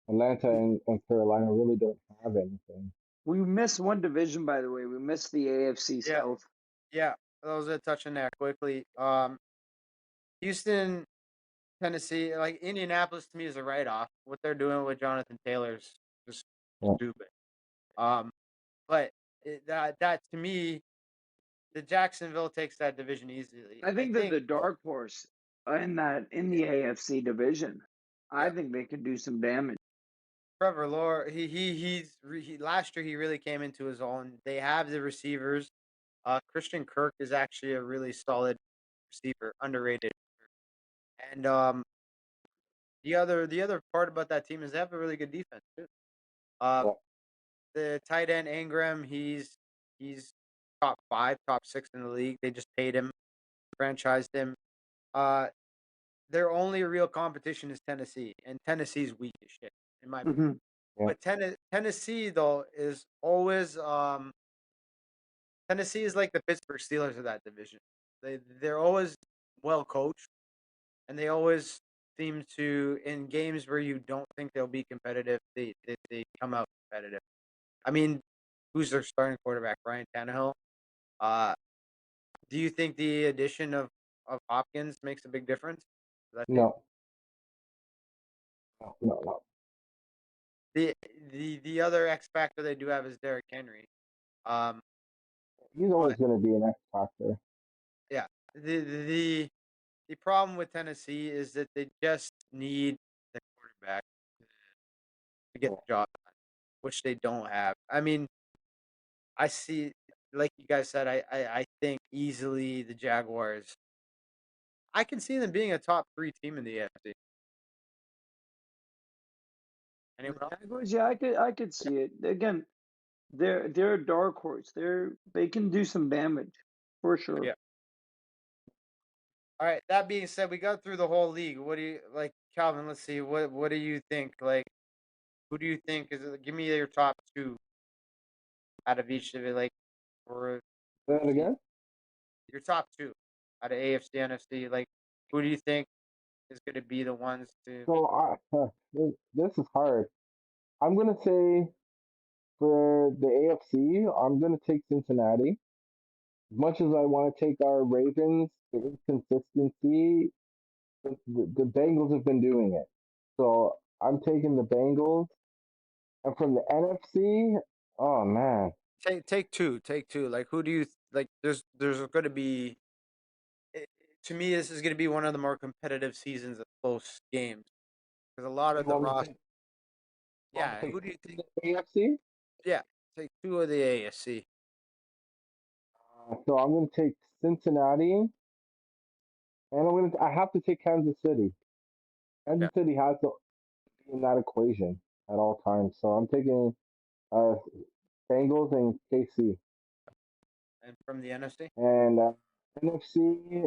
Speaker 3: Atlanta and Carolina really don't have anything.
Speaker 4: We missed one division, by the way. We missed the AFC
Speaker 1: yeah,
Speaker 4: South.
Speaker 1: yeah, I was gonna touch on that quickly. Houston, Tennessee, like Indianapolis to me is a write off. What they're doing with Jonathan Taylor's just
Speaker 3: Yeah.
Speaker 1: stupid. Um, but that to me, the Jacksonville takes that division easily.
Speaker 4: I
Speaker 1: I
Speaker 4: think they're
Speaker 1: think.
Speaker 4: the dark horse in the AFC division. I
Speaker 1: Yeah,
Speaker 4: think they can do some damage.
Speaker 1: Trevor Lawrence. He last year he really came into his own. They have the receivers. Christian Kirk is actually a really solid receiver, underrated. And the other part about that team is they have a really good defense too. Uh,
Speaker 3: Yeah.
Speaker 1: the tight end Ingram, he's top five, top six in the league. They just paid him, franchised him. Uh, their only real competition is Tennessee, and Tennessee's weak as shit in my opinion.
Speaker 4: Hmm.
Speaker 3: Yeah.
Speaker 1: But Tennessee though is always Tennessee is like the Pittsburgh Steelers of that division. They're always well coached, and they always seem to in games where you don't think they'll be competitive, they come out competitive. I mean, who's their starting quarterback? Ryan Tannehill. Uh, do you think the addition of Hopkins makes a big difference for that team?
Speaker 3: No. No. No. No.
Speaker 1: The the other X factor they do have is Derrick Henry. Um,
Speaker 3: He's always
Speaker 1: but
Speaker 3: going to be an X factor.
Speaker 1: yeah, the problem with Tennessee is that they just need the quarterback to get
Speaker 3: Yeah.
Speaker 1: the job done, which they don't have. I mean, I see, like you guys said, I think easily the Jaguars. I can see them being a top three team in the AFC.
Speaker 4: The
Speaker 1: Anyone else?
Speaker 4: Jaguars, yeah, I could see it. Again, they're a dark horse. They can do some damage for sure.
Speaker 1: Yeah. All right. That being said, we got through the whole league. What do you like, Calvin? Let's see. What do you think? Like, who do you think is? Give me your top two out of each of it. Like, for
Speaker 3: Say that
Speaker 1: the
Speaker 3: again.
Speaker 1: your top two out of AFC, NFC. Like, who do you think is going to be the ones to make?
Speaker 3: So this is hard. I'm gonna say for the AFC, I'm gonna take Cincinnati. As much as I want to take our Ravens, the inconsistency, the Bengals have been doing it. So I'm taking the Bengals. And from the NFC, oh man,
Speaker 1: Take two. Take two. Like, who do you like? There's going to be. To me, this is going to be one of the more competitive seasons of close games because a lot
Speaker 3: you
Speaker 1: of the
Speaker 3: want me to
Speaker 1: roster.
Speaker 3: take, want me
Speaker 1: Yeah,
Speaker 3: to take
Speaker 1: who do you think?
Speaker 3: the AFC?
Speaker 1: Yeah, take two of the ASC.
Speaker 3: So I'm gonna take Cincinnati, and I have to take Kansas City.
Speaker 1: Yeah,
Speaker 3: Kansas City has to be in that equation at all times. So I'm taking uh, Bengals and KC.
Speaker 1: and from the NFC,
Speaker 3: And NFC,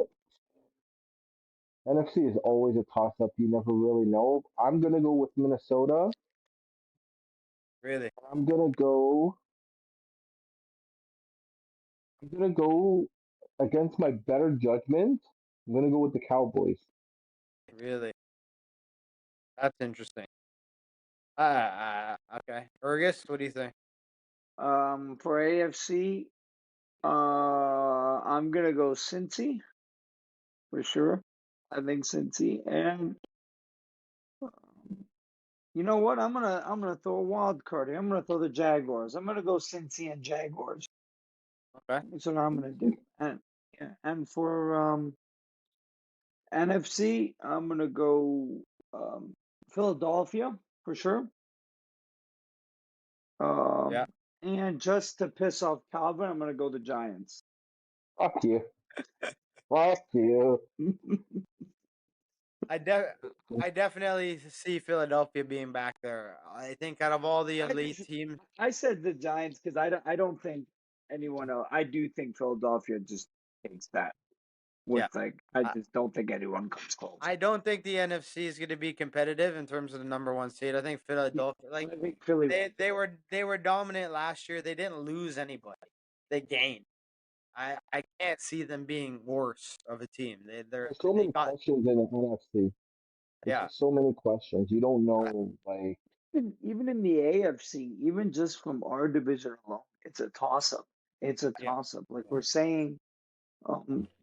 Speaker 3: NFC is always a toss up. You never really know. I'm gonna go with Minnesota.
Speaker 1: really,
Speaker 3: I'm gonna go. I'm gonna go against my better judgment. I'm gonna go with the Cowboys.
Speaker 1: really, that's interesting. Okay, Ergus, what do you think?
Speaker 4: For AFC, I'm gonna go Cincy for sure. I think Cincy, and um, you know what? I'm gonna throw a wild card here. I'm gonna throw the Jaguars. I'm gonna go Cincy and Jaguars.
Speaker 1: Okay,
Speaker 4: That's what I'm gonna do. And yeah, and for NFC, I'm gonna go um, Philadelphia for sure.
Speaker 1: Yeah.
Speaker 4: And just to piss off Calvin, I'm gonna go the Giants.
Speaker 3: Fuck you. Fuck you.
Speaker 1: I de- I definitely see Philadelphia being back there. I think out of all the
Speaker 4: I
Speaker 1: elite
Speaker 4: just
Speaker 1: teams,
Speaker 4: I said the Giants because I don't think anyone else. I do think Philadelphia just takes that
Speaker 1: yeah.
Speaker 4: with like I
Speaker 1: I,
Speaker 4: just don't think anyone comes close.
Speaker 1: I don't think the NFC is going to be competitive in terms of the number one seed. I think
Speaker 4: Yeah,
Speaker 1: Philadelphia, like
Speaker 4: I think Philly will.
Speaker 1: they were dominant last year. They didn't lose anybody. They gained. I can't see them being worse of a team.
Speaker 3: There's so
Speaker 1: They
Speaker 3: many
Speaker 1: got
Speaker 3: questions in the NFC. There's
Speaker 1: yeah.
Speaker 3: just so many questions. You don't
Speaker 1: I,
Speaker 3: know, like,
Speaker 4: Even in the AFC, even just from our division alone, it's a toss up. It's a
Speaker 1: yeah.
Speaker 4: toss up. Like we're saying,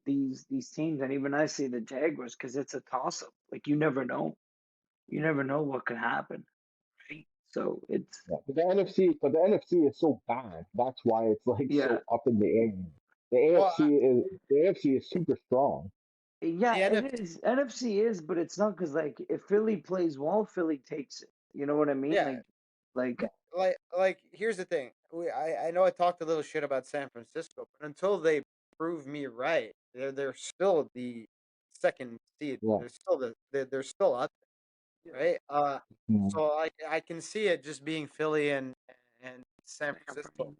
Speaker 4: these teams, and even I say the Jaguars because it's a toss up. Like you never know. You never know what could happen, right? So it's
Speaker 3: yeah. But the NFC is so bad. That's why it's like
Speaker 4: yeah,
Speaker 3: so up in the air. The
Speaker 1: Well,
Speaker 3: AFC is the AFC is super strong.
Speaker 4: yeah,
Speaker 1: the
Speaker 4: it
Speaker 1: NFC,
Speaker 4: is. NFC is, but it's not because like if Philly plays well, Philly takes it. You know what I mean?
Speaker 1: yeah.
Speaker 4: Like
Speaker 1: Like here's the thing. I know I talked a little shit about San Francisco, but until they prove me right, they're still the second seed.
Speaker 3: Yeah.
Speaker 1: They're still up
Speaker 4: yeah,
Speaker 1: there, right?
Speaker 3: Mm.
Speaker 1: So I can see it just being Philly and San Francisco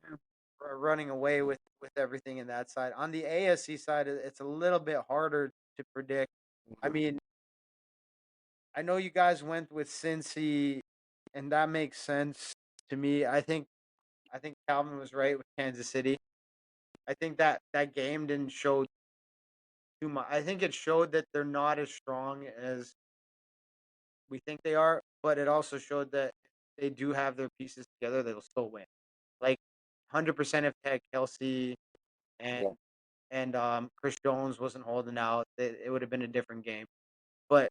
Speaker 1: running away with everything in that side. On the ASC side, it's a little bit harder to predict. I mean, I know you guys went with Cincy, and that makes sense to me. I think Calvin was right with Kansas City. I think that game didn't show too much. I think it showed that they're not as strong as we think they are, but it also showed that if they do have their pieces together, they'll still win. Like 100% if Ted Kelsey and
Speaker 3: Yeah.
Speaker 1: Chris Jones wasn't holding out, it would have been a different game. But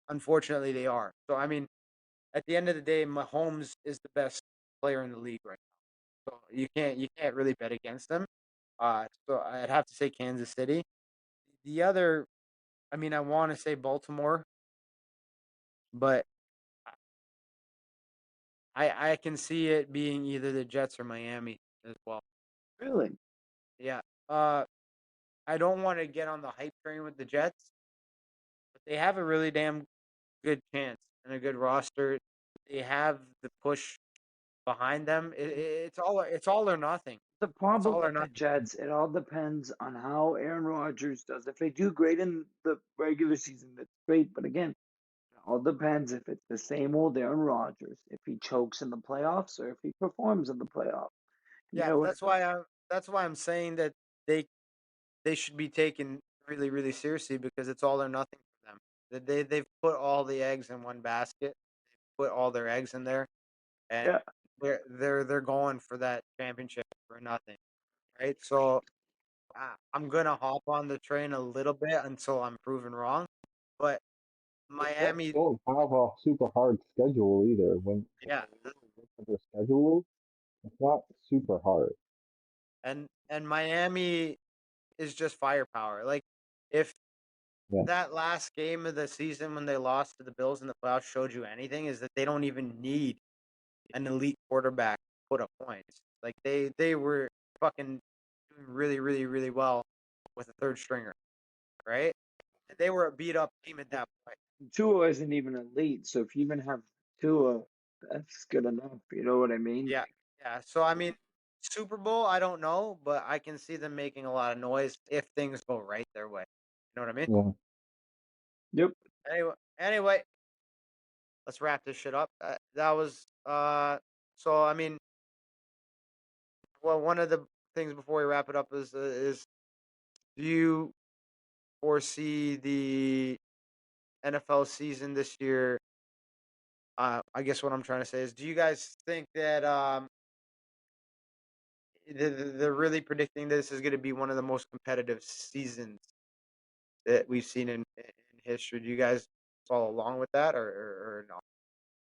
Speaker 1: unfortunately, they are. So I mean, at the end of the day, Mahomes is the best player in the league right now. So you can't really bet against them. So I'd have to say Kansas City. The other, I mean, I want to say Baltimore, but I can see it being either the Jets or Miami as well.
Speaker 4: really.
Speaker 1: Yeah. Uh, I don't want to get on the hype train with the Jets, but they have a really damn good chance and a good roster. They have the push behind them. It's all or nothing.
Speaker 4: The
Speaker 1: It's
Speaker 4: problem
Speaker 1: all or
Speaker 4: with the
Speaker 1: nothing.
Speaker 4: Jets, it all depends on how Aaron Rodgers does. If they do great in the regular season, that's great. But again, it all depends if it's the same old Aaron Rodgers, if he chokes in the playoffs or if he performs in the playoffs. You
Speaker 1: Yeah,
Speaker 4: know what I
Speaker 1: that's
Speaker 4: mean?
Speaker 1: why I'm saying that they they should be taken really really seriously because it's all or nothing for them. They've put all the eggs in one basket. Put all their eggs in there, and
Speaker 4: Yeah.
Speaker 1: they're going for that championship for nothing, right? So I'm gonna hop on the train a little bit until I'm proven wrong, but
Speaker 3: The Jets
Speaker 1: Miami,
Speaker 3: don't have a super hard schedule either.
Speaker 1: yeah,
Speaker 3: When you look at their schedule, it's not super hard.
Speaker 1: and Miami is just firepower. Like if
Speaker 3: Yeah.
Speaker 1: that last game of the season when they lost to the Bills in the playoffs showed you anything, is that they don't even need an elite quarterback to put up points. Like they were fucking doing really really really well with a third stringer, right? They were a beat up team at that point.
Speaker 4: Tua isn't even elite, so if you even have Tua, that's good enough. You know what I mean?
Speaker 1: Yeah,
Speaker 4: Like,
Speaker 1: yeah. So I mean, Super Bowl, I don't know, but I can see them making a lot of noise if things go right their way. You know what I mean?
Speaker 3: Yeah.
Speaker 1: Yep. Anyway, let's wrap this shit up. That was So I mean, well, one of the things before we wrap it up is do you foresee the NFL season this year? I guess what I'm trying to say is, do you guys think that they're really predicting this is going to be one of the most competitive seasons that we've seen in history? Do you guys follow along with that or not?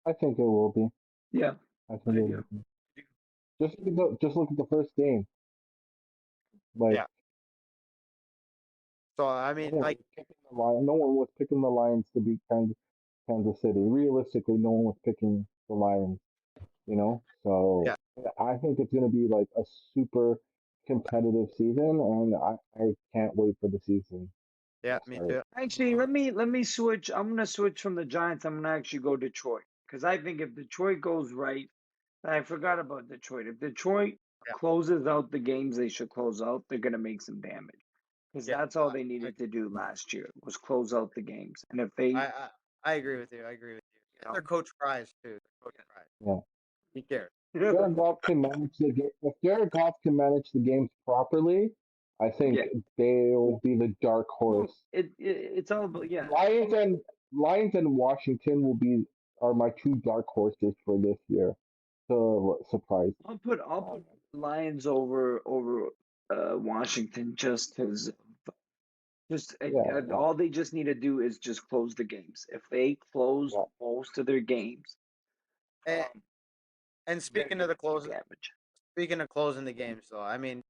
Speaker 3: I think it will be.
Speaker 4: yeah,
Speaker 3: I think
Speaker 4: I
Speaker 3: it
Speaker 4: do.
Speaker 3: will be. Just look at the first game. Like
Speaker 1: Yeah. So I
Speaker 3: no
Speaker 1: mean,
Speaker 3: one
Speaker 1: like,
Speaker 3: was picking the Lions. No one was picking the Lions to beat Kansas City. Realistically, no one was picking the Lions So
Speaker 1: Yeah,
Speaker 3: I think it's going to be like a super competitive season, and I can't wait for the season
Speaker 1: yeah,
Speaker 3: to
Speaker 1: me
Speaker 3: start.
Speaker 1: too.
Speaker 4: Actually, let me switch. I'm gonna switch from the Giants. I'm gonna actually go Detroit because I think if Detroit goes right, and I forgot about Detroit. If Detroit
Speaker 1: Yeah,
Speaker 4: closes out the games they should close out, they're gonna make some damage because
Speaker 1: yeah,
Speaker 4: that's all they
Speaker 1: I
Speaker 4: needed
Speaker 1: agree.
Speaker 4: to do last year was close out the games. And if they,
Speaker 1: I, I I agree with you. I agree with you.
Speaker 4: you
Speaker 1: And their
Speaker 4: know,
Speaker 1: coach cries too. Their coach cries.
Speaker 3: Yeah.
Speaker 1: He cares.
Speaker 3: Jared Goff can manage the game. If Jared Goff can manage the games properly, I think
Speaker 4: yeah,
Speaker 3: they'll be the dark
Speaker 4: well,
Speaker 3: horse.
Speaker 4: it's all about yeah.
Speaker 3: Lions and Lions and Washington will be are my two dark horses for this year. So surprise.
Speaker 4: I'll put Lions over Washington just because just
Speaker 3: Yeah, yeah,
Speaker 4: all they just need to do is just close the games. If they close
Speaker 3: yeah,
Speaker 4: most of their games,
Speaker 1: And,
Speaker 4: um,
Speaker 1: and
Speaker 4: they're
Speaker 1: speaking of
Speaker 4: gonna
Speaker 1: the
Speaker 4: make
Speaker 1: close,
Speaker 4: damage.
Speaker 1: speaking of closing the games, though, I mean,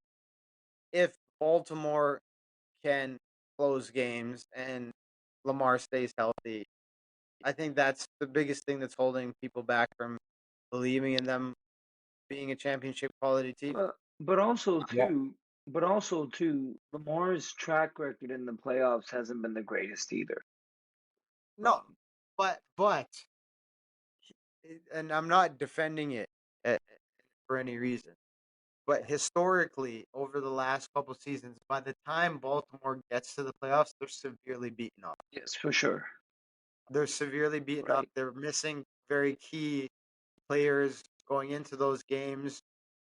Speaker 1: if Baltimore can close games and Lamar stays healthy, I think that's the biggest thing that's holding people back from believing in them being a championship quality team.
Speaker 4: But but also
Speaker 3: yeah,
Speaker 4: too, but also too, Lamar's track record in the playoffs hasn't been the greatest either.
Speaker 1: No,
Speaker 4: Um,
Speaker 1: but and I'm not defending it uh, for any reason. But historically, over the last couple seasons, by the time Baltimore gets to the playoffs, they're severely beaten up.
Speaker 4: yes, for sure.
Speaker 1: They're severely beaten up.
Speaker 4: Right.
Speaker 1: They're missing very key players going into those games,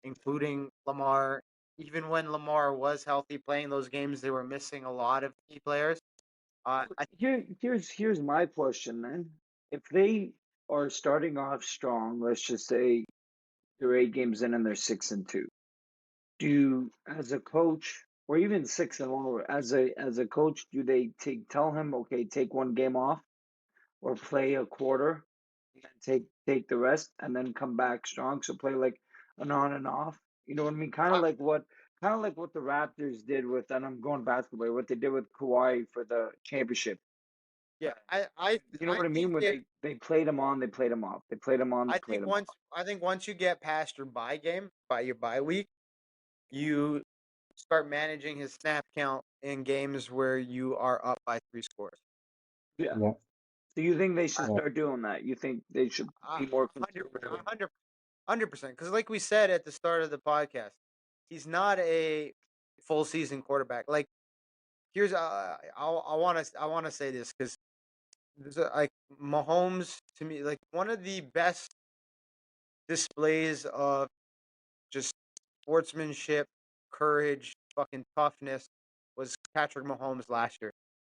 Speaker 1: including Lamar. Even when Lamar was healthy playing those games, they were missing a lot of key players. I
Speaker 4: Here's my question then. If they are starting off strong, let's just say they're 8 games in and they're 6-2. Do you, as a coach, or even 6-1, as a coach, do they tell him, okay, take one game off or play a quarter and then take the rest and then come back strong? So play like an on and off. You know what I mean? Kind of like what the Raptors did with, and I'm going basketball, what they did with Kawhi for the championship.
Speaker 1: yeah,
Speaker 4: You know
Speaker 1: I
Speaker 4: what I
Speaker 1: think
Speaker 4: mean? Where
Speaker 1: if
Speaker 4: they played him on, they played him off. They played him on, they played him off.
Speaker 1: I think once you get past your bye game, by your bye week, you start managing his snap count in games where you are up by 3 scores.
Speaker 4: Yeah.
Speaker 3: yeah,
Speaker 4: So you think they should
Speaker 1: I,
Speaker 3: yeah,
Speaker 4: start doing that? You think they should
Speaker 1: I,
Speaker 4: be more
Speaker 1: hundred,
Speaker 4: conservative?
Speaker 1: 100%. Because like we said at the start of the podcast, he's not a full season quarterback. Like here's I want to say this because like Mahomes to me like one of the best displays of just sportsmanship, courage, fucking toughness was Patrick Mahomes last year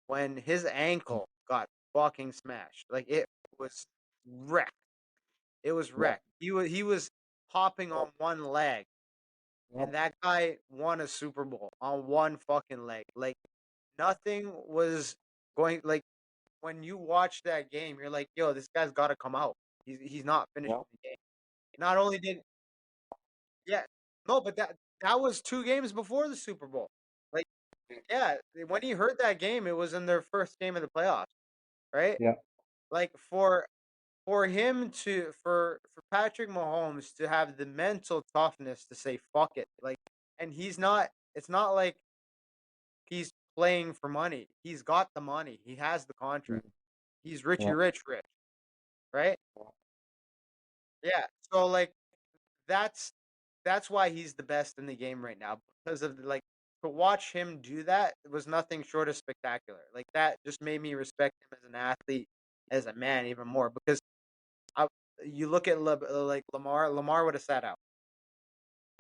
Speaker 1: when his ankle got fucking smashed. Like it was wrecked. It was
Speaker 3: yeah,
Speaker 1: wrecked. He was hopping on one leg,
Speaker 3: yeah,
Speaker 1: and that guy won a Super Bowl on one fucking leg. Like nothing was going. Like when you watch that game, you're like, yo, this guy's got to come out. He's not finishing
Speaker 3: yeah,
Speaker 1: the game. Not only did yeah no, but that was 2 games before the Super Bowl. Like yeah, when he hurt that game, it was in their first game of the playoffs, right?
Speaker 3: yeah,
Speaker 1: Like for him to for Patrick Mahomes to have the mental toughness to say fuck it, like, and he's not. It's not like he's playing for money. He's got the money. He has the
Speaker 3: mm,
Speaker 1: contract. He's Richie
Speaker 3: yeah,
Speaker 1: Rich, right? Yeah. So like that's that's why he's the best in the game right now because of like to watch him do that was nothing short of spectacular. Like that just made me respect him as an athlete, as a man even more because I, you look at like Lamar. Lamar would have sat out.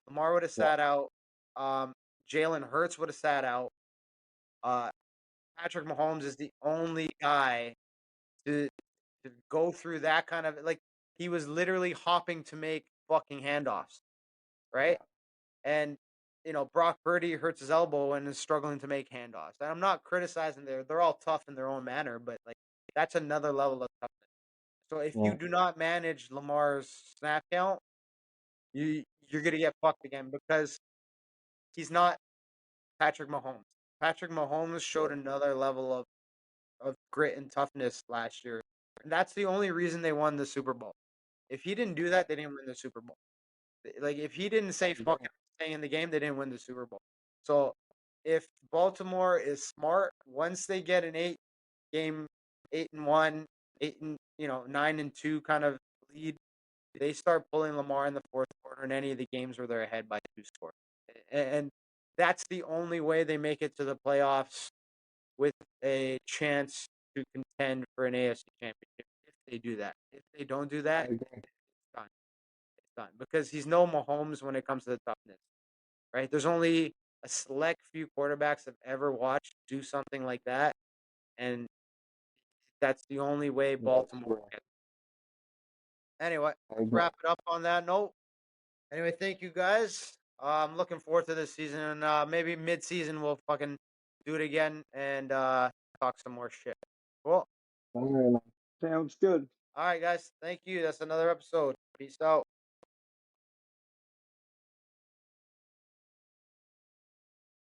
Speaker 1: Lamar would have
Speaker 3: yeah,
Speaker 1: sat out. Jalen Hurts would have sat out. Uh, Patrick Mahomes is the only guy to to go through that kind of like he was literally hopping to make fucking handoffs, right? And Brock Purdy hurts his elbow and is struggling to make handoffs. And I'm not criticizing they're all tough in their own manner, but like that's another level of toughness. So if you
Speaker 3: yeah,
Speaker 1: do not manage Lamar's snap count, you're gonna get fucked again because he's not Patrick Mahomes. Patrick Mahomes showed another level of grit and toughness last year. And that's the only reason they won the Super Bowl. If he didn't do that, they didn't win the Super Bowl. Like if he didn't say fuck it, I'm staying in the game, they didn't win the Super Bowl. So if Baltimore is smart, once they get an 8 game, 8-1, 9-2 kind of lead, they start pulling Lamar in the fourth quarter in any of the games where they're ahead by 2 scores. And that's the only way they make it to the playoffs with a chance to contend for an AFC championship if they do that. If they don't do
Speaker 3: I
Speaker 1: that,
Speaker 3: agree.
Speaker 1: it's done. It's done. Because he's no Mahomes when it comes to the toughness, right? There's only a select few quarterbacks I've ever watched do something like that. And that's the only way
Speaker 3: That's
Speaker 1: Baltimore
Speaker 3: true.
Speaker 1: gets. Anyway,
Speaker 3: I
Speaker 1: let's
Speaker 3: agree.
Speaker 1: wrap it up on that note. Anyway, thank you guys. I'm looking forward to this season, and maybe mid-season we'll fucking do it again and talk some more shit. Cool.
Speaker 3: All right,
Speaker 4: Sounds good.
Speaker 1: All right, guys. Thank you. That's another episode. Peace out.